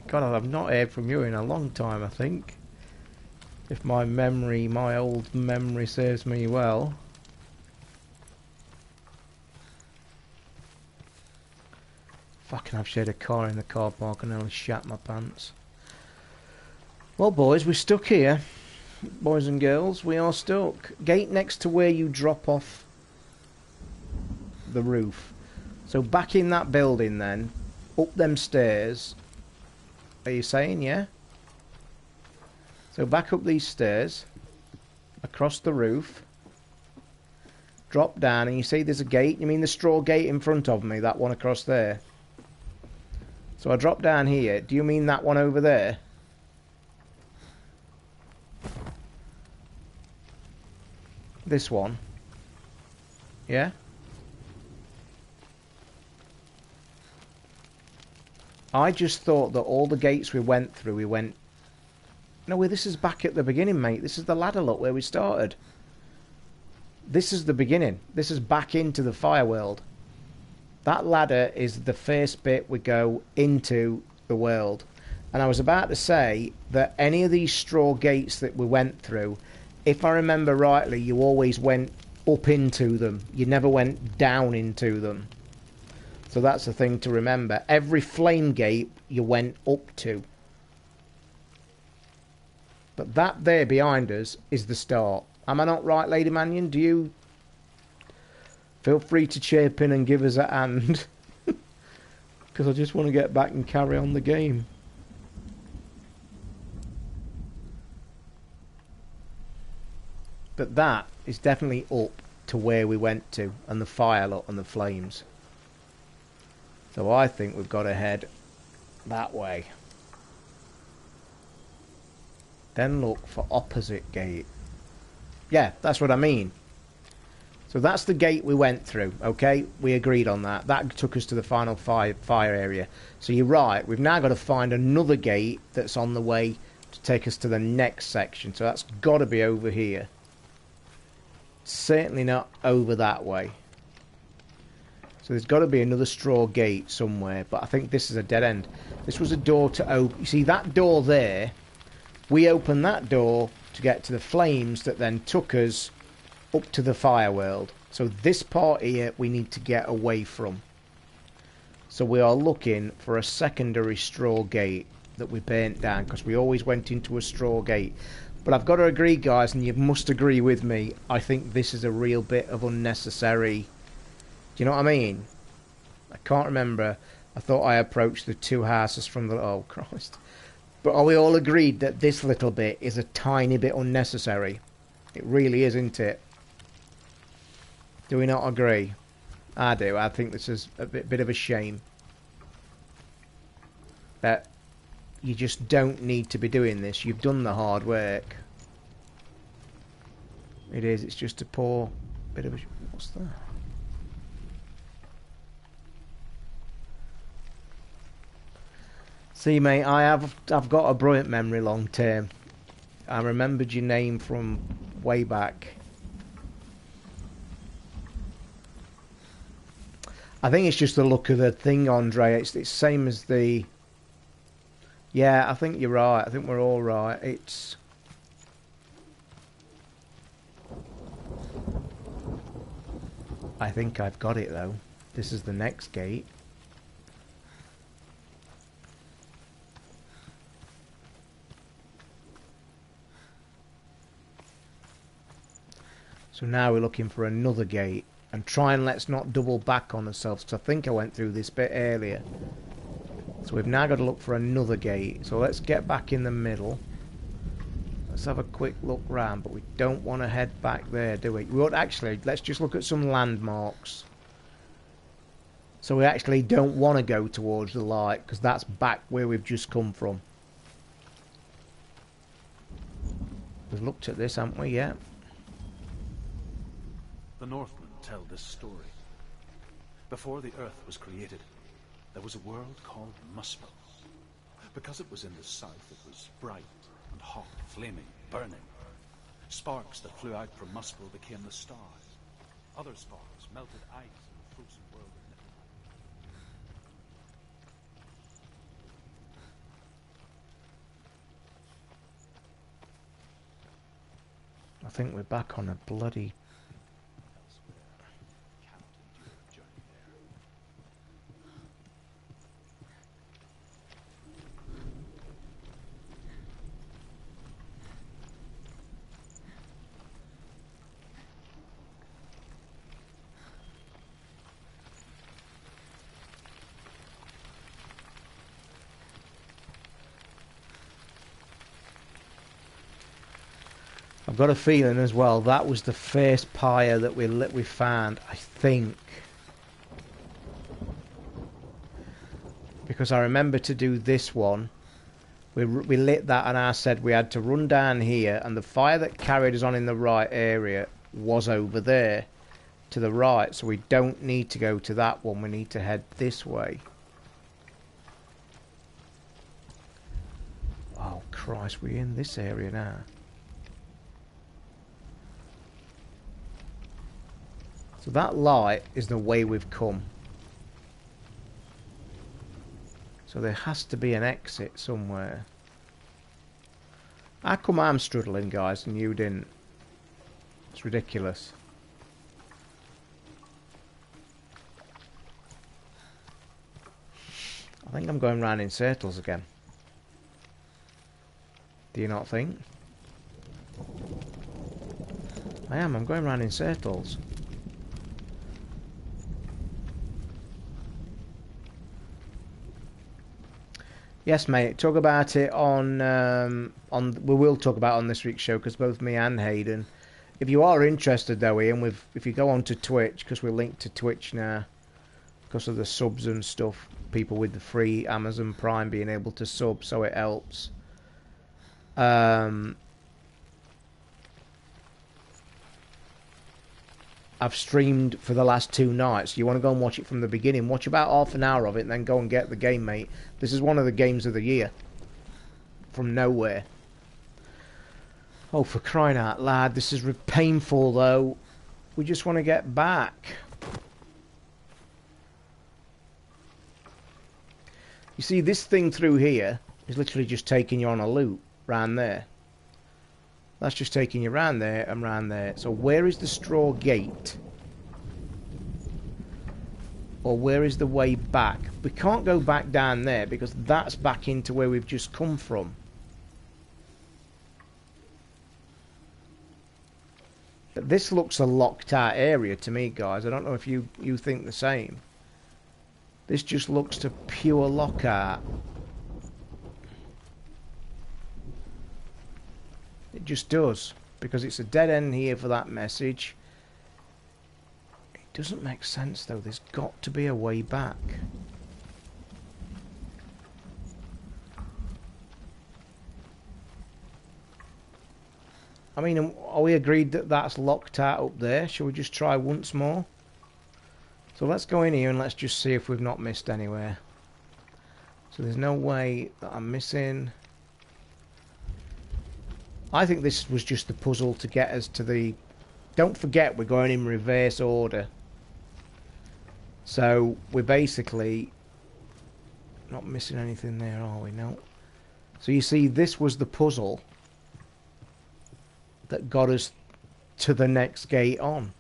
God, I've not heard from you in a long time, I think. If my old memory serves me well. Fucking I've shared a car in the car park and nearly shat my pants. Well boys, we're stuck here. Boys and girls, we are stuck. Gate next to where you drop off the roof. So back in that building then, up them stairs, are you saying, yeah? So back up these stairs, across the roof, drop down, and you see there's a gate. You mean the straw gate in front of me, that one across there? So I drop down here. Do you mean that one over there? This one? Yeah? I just thought that all the gates we went through, we went... No, this is back at the beginning, mate. This is the ladder, look, where we started. This is the beginning. This is back into the fire world. That ladder is the first bit we go into the world. And I was about to say that any of these straw gates that we went through, if I remember rightly, you always went up into them. You never went down into them. So that's the thing to remember. Every flame gate you went up to. But that there behind us is the start. Am I not right, Lady Mannion? Do you... Feel free to chirp in and give us a hand. Because I just want to get back and carry on the game. But that is definitely up to where we went to. And the fire lot and the flames. So I think we've got to head that way. Then look for opposite gate. Yeah, that's what I mean. So that's the gate we went through, okay? We agreed on that. That took us to the final fire area. So you're right, we've now got to find another gate that's on the way to take us to the next section. So that's got to be over here. Certainly not over that way. So there's got to be another straw gate somewhere, but I think this is a dead end. This was a door to open. You see that door there? We opened that door to get to the flames that then took us up to the fire world. So this part here we need to get away from. So we are looking for a secondary straw gate that we burnt down, because we always went into a straw gate. But I've got to agree, guys, and you must agree with me, I think this is a real bit of unnecessary... Do you know what I mean? I can't remember. I thought I approached the two houses from the... Oh, Christ. But are we all agreed that this little bit is a tiny bit unnecessary? It really is, isn't it? Do we not agree? I do. I think this is a bit of a shame. That you just don't need to be doing this. You've done the hard work. It is. It's just a poor bit of a... What's that? See, mate, I've got a brilliant memory long term. I remembered your name from way back. I think it's just the look of the thing, Andre. It's the same as the... Yeah, I think you're right. I think we're all right. It's... I think I've got it, though. This is the next gate. So now we're looking for another gate. And try and let's not double back on ourselves, because I think I went through this bit earlier. So we've now got to look for another gate. So let's get back in the middle. Let's have a quick look round, but we don't want to head back there, do we? We won't actually. Let's just look at some landmarks. So we actually don't want to go towards the light, because that's back where we've just come from. We've looked at this, haven't we? Yeah. The Northmen tell this story. Before the earth was created, there was a world called Muspel. Because it was in the south, it was bright and hot, flaming, burning. Sparks that flew out from Muspel became the stars. Other sparks melted ice in the frozen world of Niflheim. I think we're back on a bloody... I've got a feeling as well that was the first pyre that we found, I think, because I remember to do this one, we lit that and I said we had to run down here, and the fire that carried us on in the right area was over there to the right, so we don't need to go to that one, we need to head this way. Oh Christ, we're in this area now. So that light is the way we've come. So there has to be an exit somewhere. How come I'm struggling, guys, and you didn't? It's ridiculous. I think I'm going round in circles again. Do you not think? I am, I'm going round in circles. Yes, mate. Talk about it on we will talk about it on this week's show, because both me and Hayden. If you are interested, though, Ian, if you go onto Twitch, because we're linked to Twitch now, because of the subs and stuff, people with the free Amazon Prime being able to sub, so it helps. I've streamed for the last 2 nights. You want to go and watch it from the beginning, watch about half an hour of it, and then go and get the game, mate. This is one of the games of the year. From nowhere. Oh, for crying out loud, this is painful, though. We just want to get back. You see, this thing through here is literally just taking you on a loop round there. That's just taking you round there and round there. So where is the straw gate? Or where is the way back? We can't go back down there because that's back into where we've just come from. But this looks a locked out area to me, guys. I don't know if you think the same. This just looks to pure lockout. It just does, because it's a dead end here for that message. It doesn't make sense, though. There's got to be a way back. I mean, are we agreed that that's locked out up there? Shall we just try once more? So let's go in here and let's just see if we've not missed anywhere. So there's no way that I'm missing. I think this was just the puzzle to get us to the... Don't forget, we're going in reverse order. So we're basically not missing anything there, are we? No. So you see, this was the puzzle that got us to the next gate on.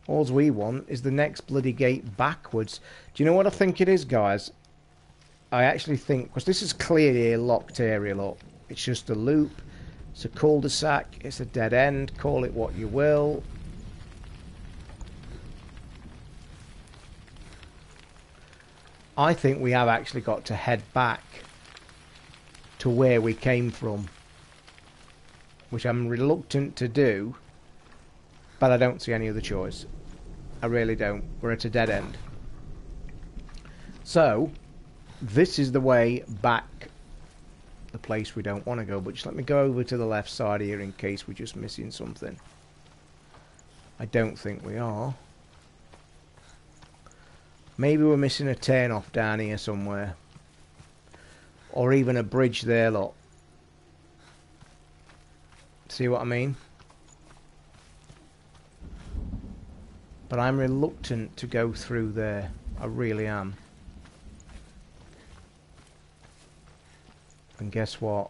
All we want is the next bloody gate backwards. Do you know what I think it is, guys? I actually think, because this is clearly a locked area, look. It's just a loop. It's a cul-de-sac. It's a dead end. Call it what you will. I think we have actually got to head back to where we came from, which I'm reluctant to do, but I don't see any other choice. I really don't. We're at a dead end. So, this is the way back, the place we don't want to go, but just let me go over to the left side here in case we're just missing something. I don't think we are. Maybe we're missing a turn off down here somewhere. Or even a bridge there, look. See what I mean? But I'm reluctant to go through there. I really am. And guess what?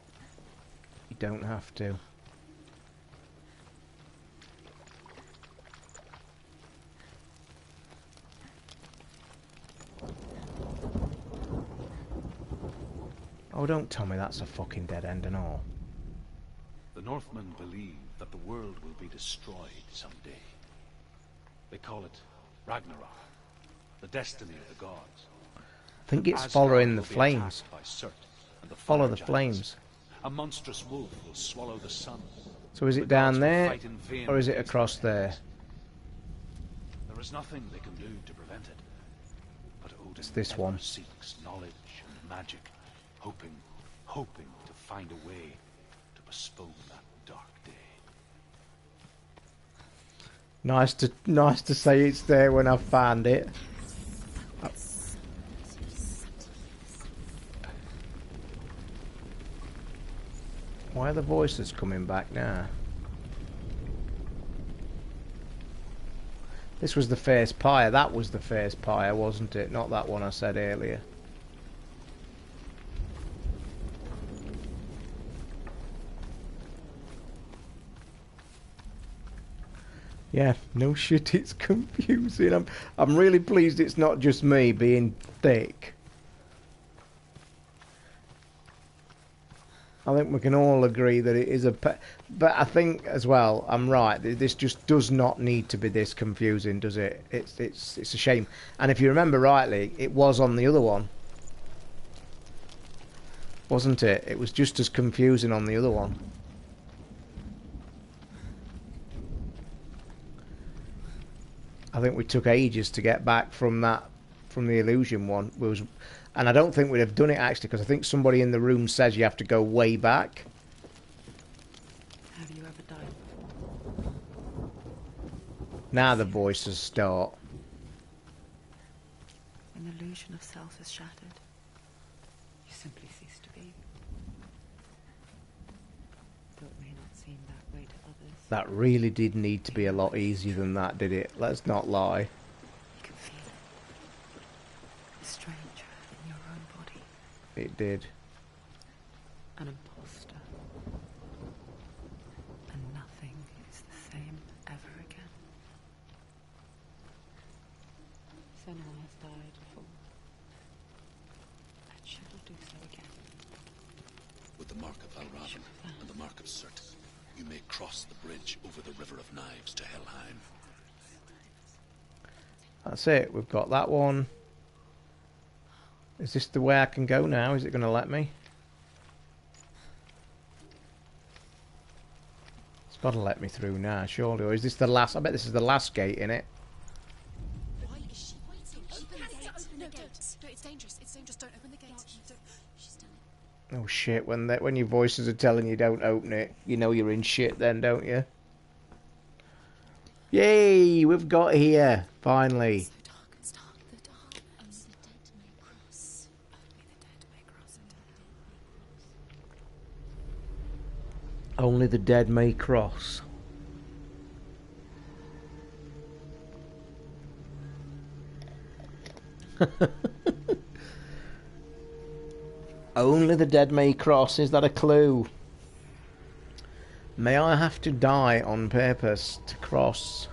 You don't have to. Oh, don't tell me that's a fucking dead end and all. The Northmen believe that the world will be destroyed someday. They call it Ragnarok, the destiny of the gods. I think it's Asgard following the will be flames. attacked by Surt and the Follow fire the giants. flames. A monstrous wolf will swallow the sun. So is The it down gods will there, fight in vain or is it against across their there? enemies. There is nothing they can do to prevent it. But Odin It's this ever one. seeks knowledge and magic, hoping to find a way to postpone that dark day. Nice to say it's there when I found it. Why are the voices coming back now? This was the first pyre. That was the first pyre, wasn't it? Not that one I said earlier. Yeah, no shit, it's confusing. I'm really pleased it's not just me being thick. I think we can all agree that it is a... But I think as well, I'm right. This just does not need to be this confusing, does it? It's a shame. And if you remember rightly, it was on the other one. Wasn't it? It was just as confusing on the other one. I think we took ages to get back from that, from the illusion one. And I don't think we'd have done it actually, because I think somebody in the room says you have to go way back. Have you ever died before? Now the voices start. When the illusion of self is shattered, you simply cease to be. Though it may not seem that way to others. That really did need to be a lot easier than that, did it? Let's not lie. You can feel it. A stranger in your own body. It did. An imposter. And nothing is the same ever again. Senua has died before. And she will do so again. With the mark of Valravn and the mark of Surt, you may cross the bridge over the River of Knives to Helheim. That's it. We've got that one. Is this the way I can go now? Is it going to let me? It's got to let me through now, surely. Or is this the last? I bet this is the last gate, innit? Why is she waiting? Open the gate. Open the gate. No, it's dangerous. It's dangerous. Don't open the gate. She's done it. Oh shit, when your voices are telling you don't open it, you know you're in shit then, don't you? Yay, we've got here, finally. So dark. It's dark. The dark. Only the dead Only the dead may cross. Only the dead may cross. Is that a clue? May I have to die on purpose to cross?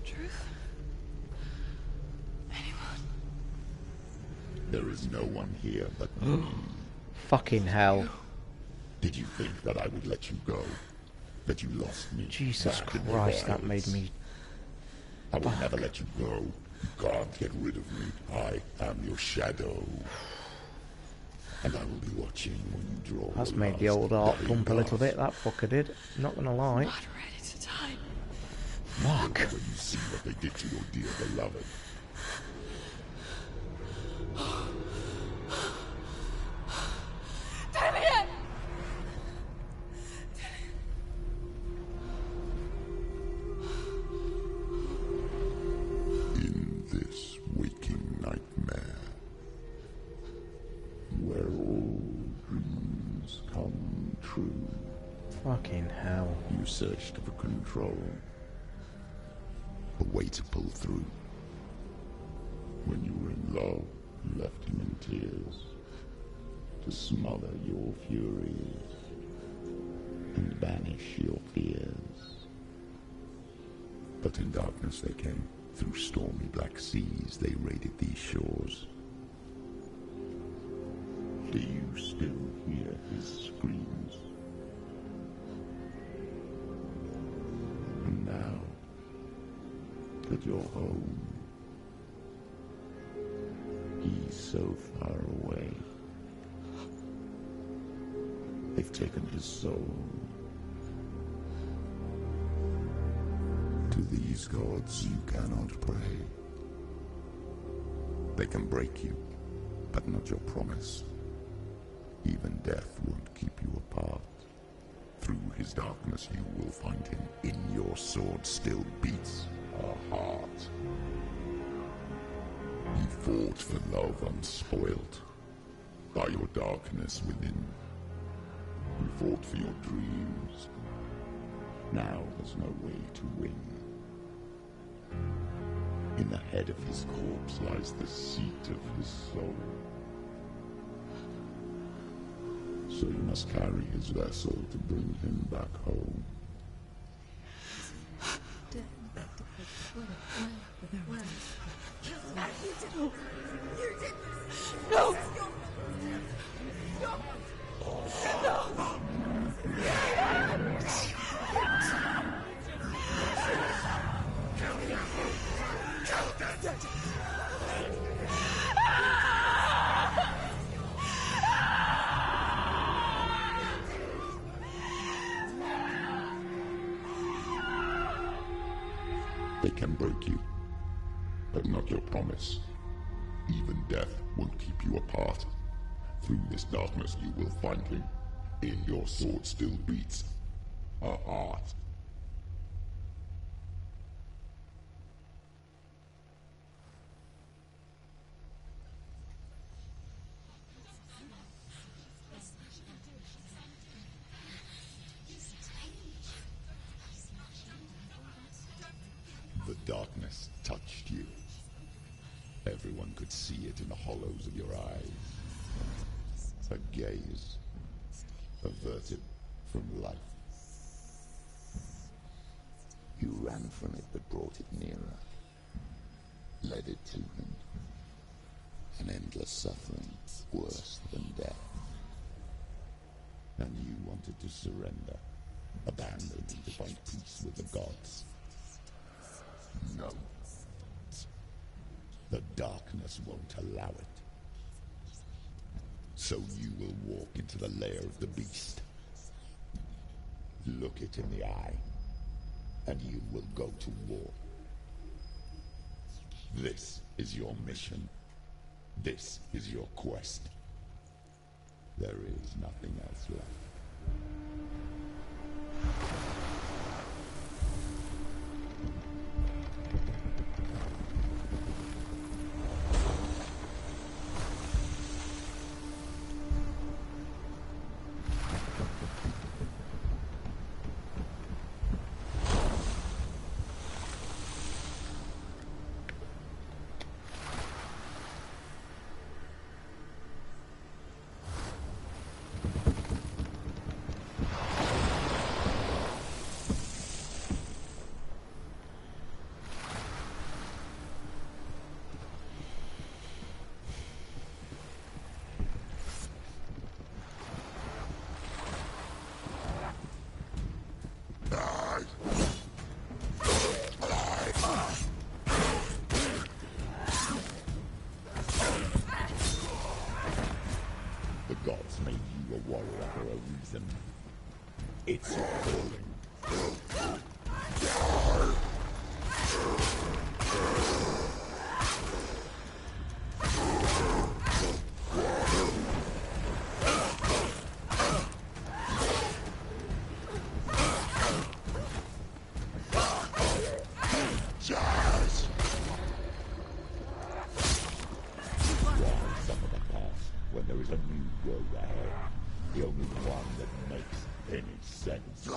Truth? Anyone? There is no one here but Fucking hell. Did you think that I would let you go? That you lost me? Jesus back in the Christ, that wilds? made me... I will never let you go. You can't get rid of me. I am your shadow. And I will be watching when you draw. That's your made the last old heart dying pump a little breath. bit, that fucker did. Not gonna lie. Not ready to die. Fuck. When you see what they did to your dear beloved. Damien! In this waking nightmare, where all dreams come true, Fucking hell. you searched for control, a way to pull through. When you were in love, you left him in tears, to smother your furies and banish your fears. But in darkness they came, through stormy black seas they raided these shores. Do you still hear his screams? And now that you're home, he's so far away. They've taken his soul. To these gods you cannot pray. They can break you, but not your promise. Even death won't keep you apart. Through his darkness you will find him. In your sword still beats a heart. You fought for love unspoilt by your darkness within. You fought for your dreams. Now there's no way to win. In the head of his corpse lies the seat of his soul. So you must carry his vessel to bring him back home. No! They can break you, but not your promise. Even death won't keep you apart. Through this darkness you will find him. In your sword still beats a heart. The darkness touched you. Everyone could see it in the hollows of your eyes. A gaze averted from life. You ran from it but brought it nearer. Led it to him. An endless suffering, worse than death. And you wanted to surrender, abandon him to find peace with the gods. No. The darkness won't allow it. So you will walk into the lair of the beast. Look it in the eye, and you will go to war. This is your mission. This is your quest. There is nothing else left. warrior for a reason. It's your calling. When there is a new road ahead, the only one that makes any sense.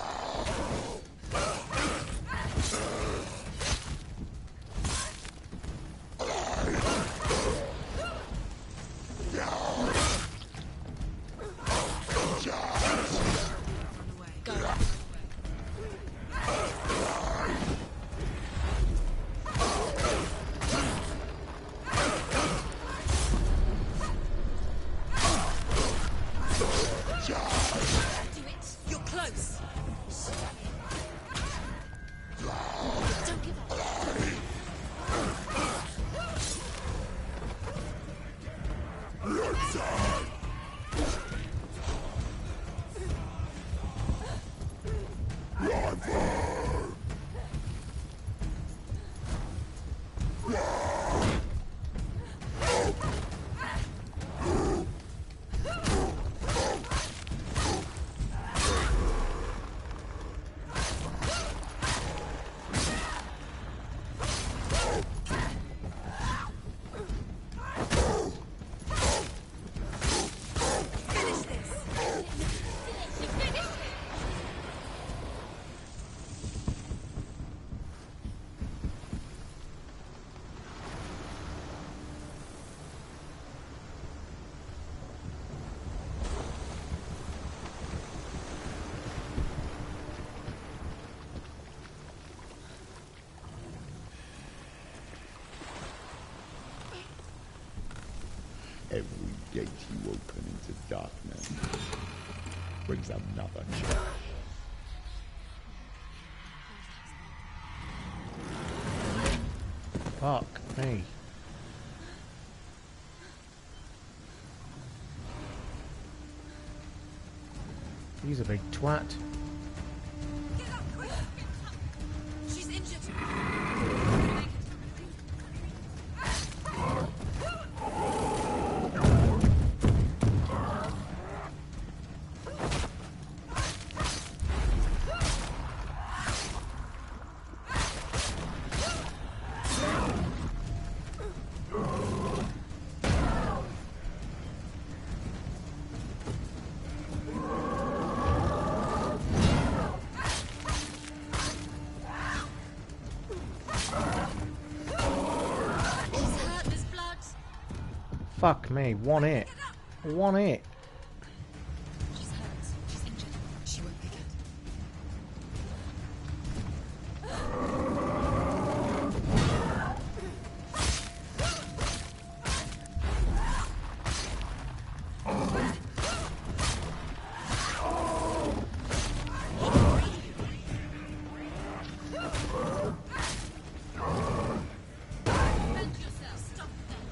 Every gate you open into darkness brings another change. Fuck me. He's a big twat. Get up, quick! She's injured. Fuck me, one hit. One hit. She's hurt. She's injured. She won't be good. Defend yourself. Stop them.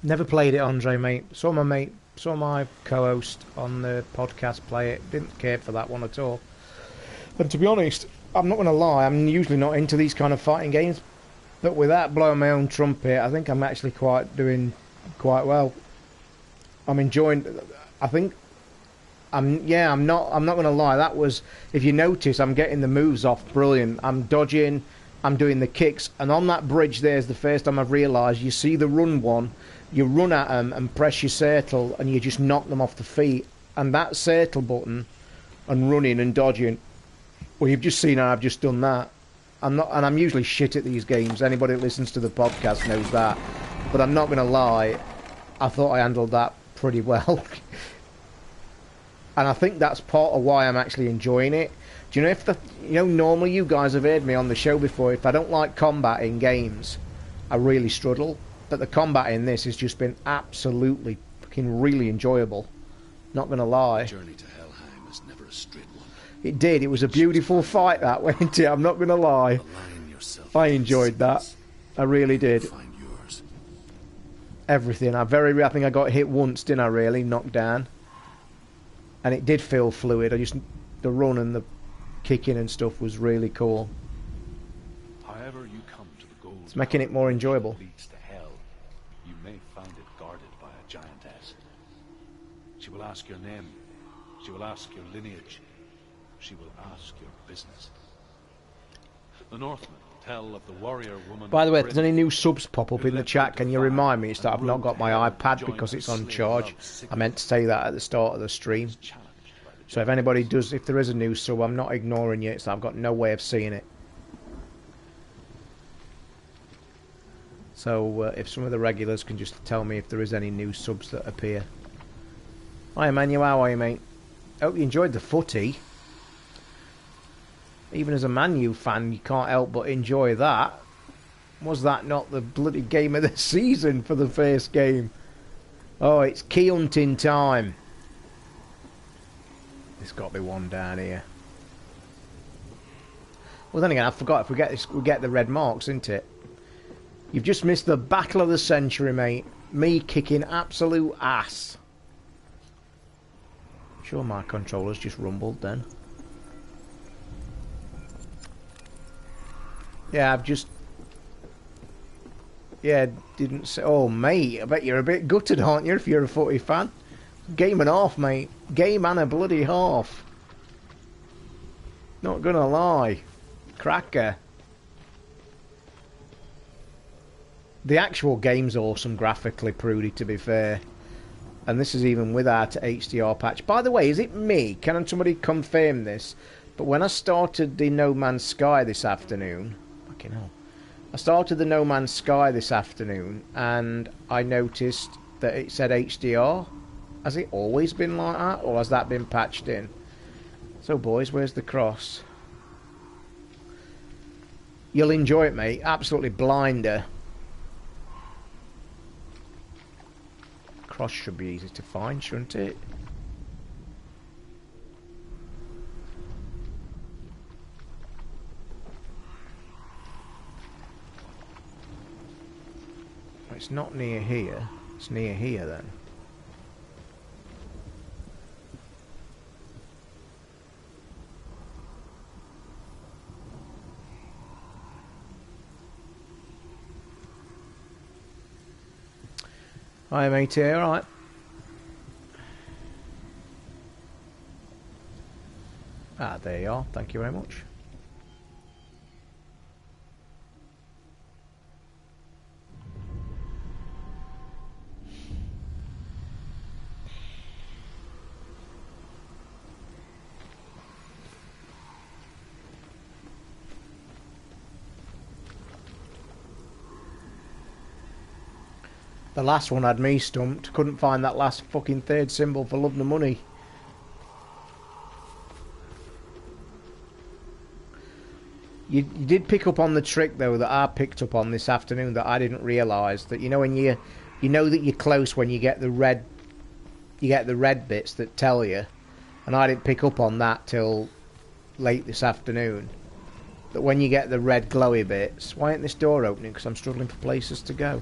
Never played it, Andre, mate. Saw my co-host on the podcast play it. Didn't care for that one at all. And to be honest, I'm not going to lie, I'm usually not into these kind of fighting games. But without blowing my own trumpet, I think I'm actually doing quite well. I'm enjoying. I think. I'm not going to lie. That was, if you notice, I'm getting the moves off brilliant. I'm dodging. I'm doing the kicks, and on that bridge there's the first time I've realised you see the run one. You run at them and press your circle, and you just knock them off the feet. And that circle button, and running and dodging. Well, you've just seen how I've just done that. I'm usually shit at these games. Anybody that listens to the podcast knows that. But I'm not going to lie. I thought I handled that pretty well. And I think that's part of why I'm actually enjoying it. Do you know normally you guys have heard me on the show before. If I don't like combat in games, I really struggle. But the combat in this has just been absolutely fucking really enjoyable. Not going to lie. Journey to Helheim is never a straight one. It did. It was a beautiful fight, that, wasn't it? I'm not going to lie. Align yourself I with enjoyed that. destinies. I really did. Find yours. Everything. I think I got hit once, didn't I, really? Knocked down. And it did feel fluid. The run and the kicking and stuff was really cool. However you come to the gold, It's making it more enjoyable. that leads to hell, you may find it guarded by a giantess. She will ask your name. She will ask your lineage. She will ask your business. The Northmen tell of the warrior woman. By the way, if there's any new subs pop up in the chat, can you remind me? It's that I've not got my iPad because it's on charge. I meant to say that at the start of the stream. So if anybody does, if there is a new sub, I'm not ignoring you. It's that I've got no way of seeing it. So if some of the regulars can just tell me if there is any new subs that appear. Hi Emmanuel, how are you, mate? Hope you enjoyed the footy. Even as a Man U fan, you can't help but enjoy that. Was that not the bloody game of the season for the first game? Oh, it's key hunting time. There's got to be one down here. Well, then again, I forgot. If we get this, we get the red marks, isn't it? You've just missed the battle of the century, mate. Me kicking absolute ass. Sure, my controller's just rumbled then. Yeah, I've just... Yeah, didn't say... Oh, mate, I bet you're a bit gutted, aren't you, if you're a footy fan? Game and a half, mate. Game and a bloody half. Not gonna lie. Cracker. The actual game's awesome graphically, Prudy, to be fair. And this is even without HDR patch. By the way, is it me? Can somebody confirm this? But when I started the No Man's Sky this afternoon... Fucking hell. I started the No Man's Sky this afternoon, and I noticed that it said HDR. Has it always been like that, or has that been patched in? So, boys, where's the cross? You'll enjoy it, mate. Absolutely blinder. Cross should be easy to find, shouldn't it? It's not near here. It's near here then. Hi matey, alright? Ah, there you are. Thank you very much. The last one had me stumped. Couldn't find that last fucking third symbol for love nor money. You did pick up on the trick though that I picked up on this afternoon that I didn't realise, that you know when you know that you're close when you get the red bits that tell you, and I didn't pick up on that till late this afternoon. That when you get the red glowy bits, why ain't this door opening? Because I'm struggling for places to go.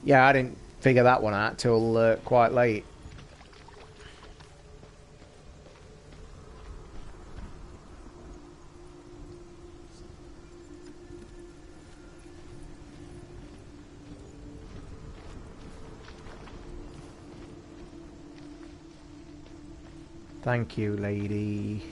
Yeah, I didn't figure that one out till quite late. Thank you, lady.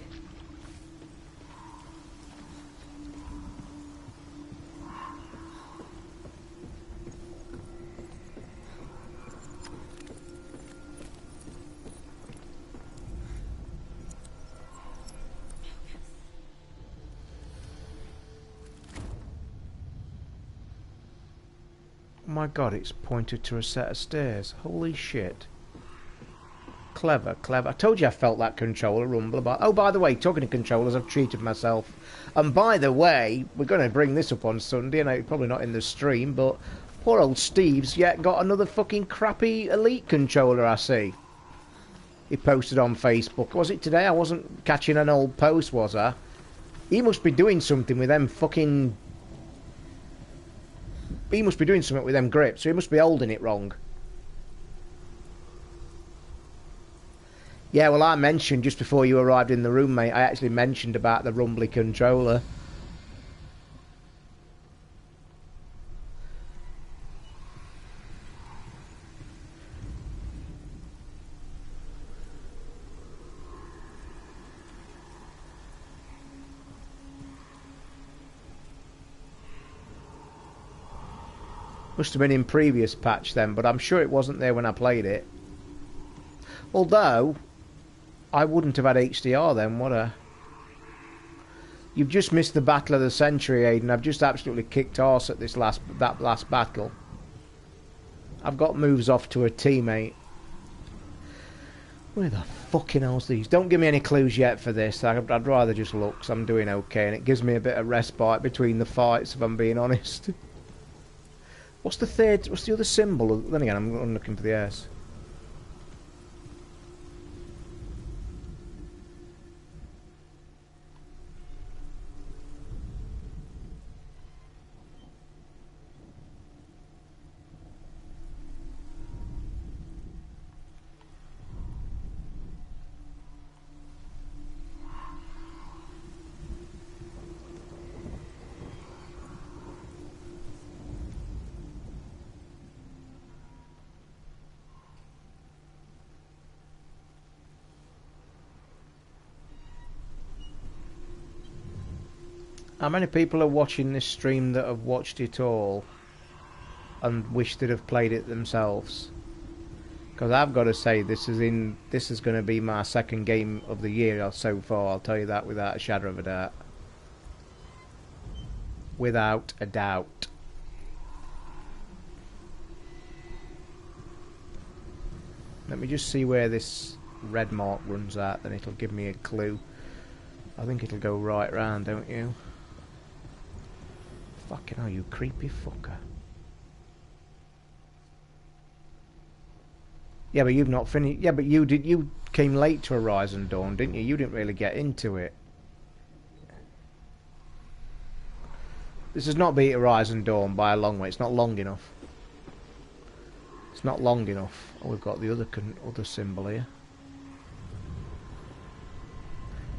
Oh my god, it's pointed to a set of stairs. Holy shit. Clever, clever. I told you I felt that controller rumble about... Oh, by the way, talking to controllers, I've treated myself. And by the way, we're going to bring this up on Sunday, and it's probably not in the stream, but poor old Steve's yet got another fucking crappy Elite controller, I see. He posted on Facebook. Was it today? I wasn't catching an old post, was I? He must be doing something with them fucking... He must be doing something with them grips, so he must be holding it wrong. Yeah, well, I mentioned just before you arrived in the room, mate, I actually mentioned about the rumbly controller. Must have been in previous patch then, but I'm sure it wasn't there when I played it. Although, I wouldn't have had HDR then, would I? You've just missed the Battle of the Century, Aiden. I've just absolutely kicked arse at that last battle. I've got moves off to a teammate. Where the fucking hell's these? Don't give me any clues yet for this. I'd rather just look, 'cause I'm doing okay, and it gives me a bit of respite between the fights, if I'm being honest. What's the other symbol? Then again, I'm looking for the S. How many people are watching this stream that have watched it all and wish they'd have played it themselves? Because I've got to say, this is going to be my second game of the year so far. I'll tell you that without a shadow of a doubt. Without a doubt. Let me just see where this red mark runs out, then it'll give me a clue. I think it'll go right round, don't you? Fucking hell, you creepy fucker. Yeah, but you've not finished. Yeah, but you came late to Horizon Dawn, didn't you? You didn't really get into it. This has not beat Horizon Dawn by a long way. It's not long enough. It's not long enough. Oh, we've got the other symbol here.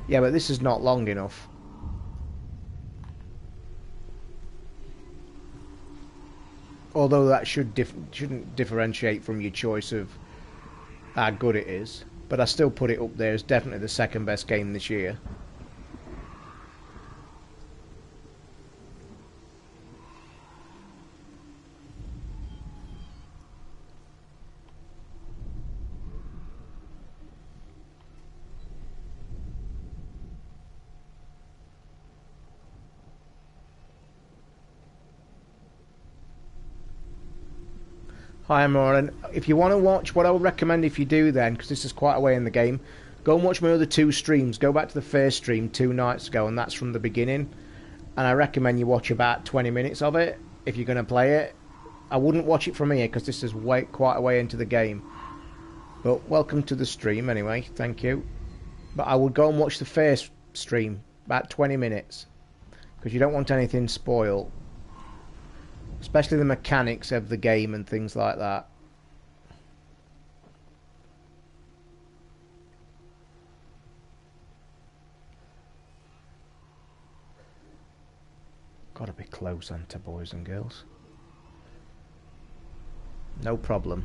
Yeah, but this is not long enough. Although that shouldn't differentiate from your choice of how good it is. But I still put it up there as definitely the second best game this year. Hi, Moran. If you want to watch, what I would recommend if you do then, because this is quite a way in the game, go and watch my other 2 streams. Go back to the first stream 2 nights ago, and that's from the beginning. And I recommend you watch about 20 minutes of it if you're going to play it. I wouldn't watch it from here because this is quite a way into the game. But welcome to the stream anyway. Thank you. But I would go and watch the first stream, about 20 minutes, because you don't want anything spoiled. Especially the mechanics of the game and things like that. Gotta be close, Hunter, boys and girls. No problem.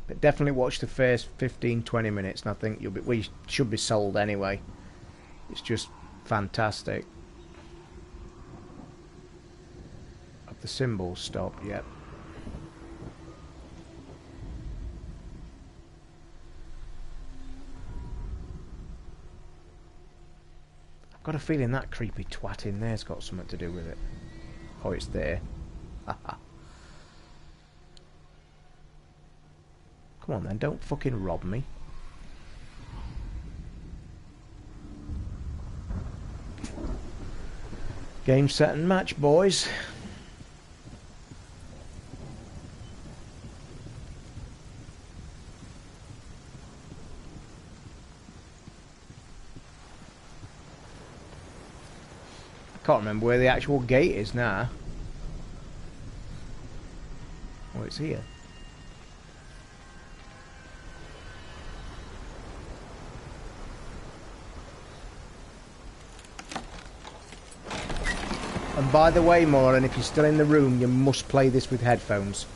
But definitely watch the first 15-20 minutes, and I think we should be sold anyway. It's just fantastic. The symbols stopped, yep. I've got a feeling that creepy twat in there's got something to do with it. Oh, it's there. Haha. Come on then, don't fucking rob me. Game, set and match, boys. I can't remember where the actual gate is now. Oh, it's here. And by the way, Moran, if you're still in the room, you must play this with headphones.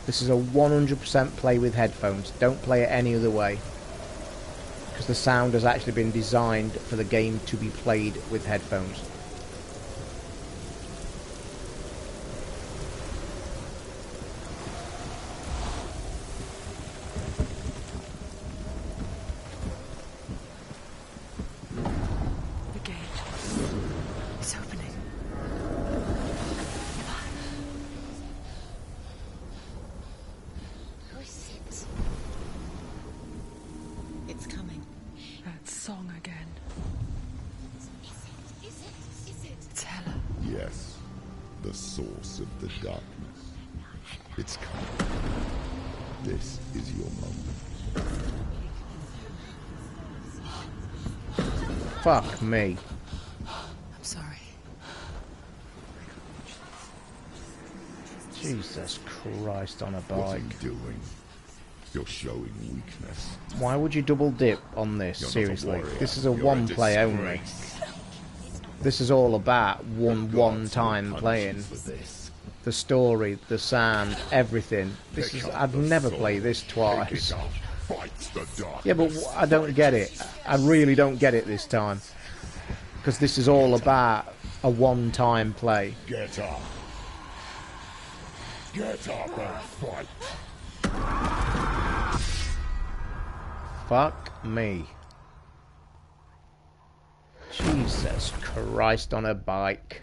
This is a 100% play with headphones. Don't play it any other way. Because the sound has actually been designed for the game to be played with headphones. Fuck me. I'm sorry. Jesus Christ on a bike. What are you doing? You're showing weakness. Why would you double dip on this? You're seriously. warrior. This is a You're one play only. This is all about one time playing. The story, the sound, everything. This is I'd never play this twice. Yeah, but I don't get it. I really don't get it this time. Because this is all about a one-time play. Get up. Get up and fight. Fuck me. Jesus Christ on a bike.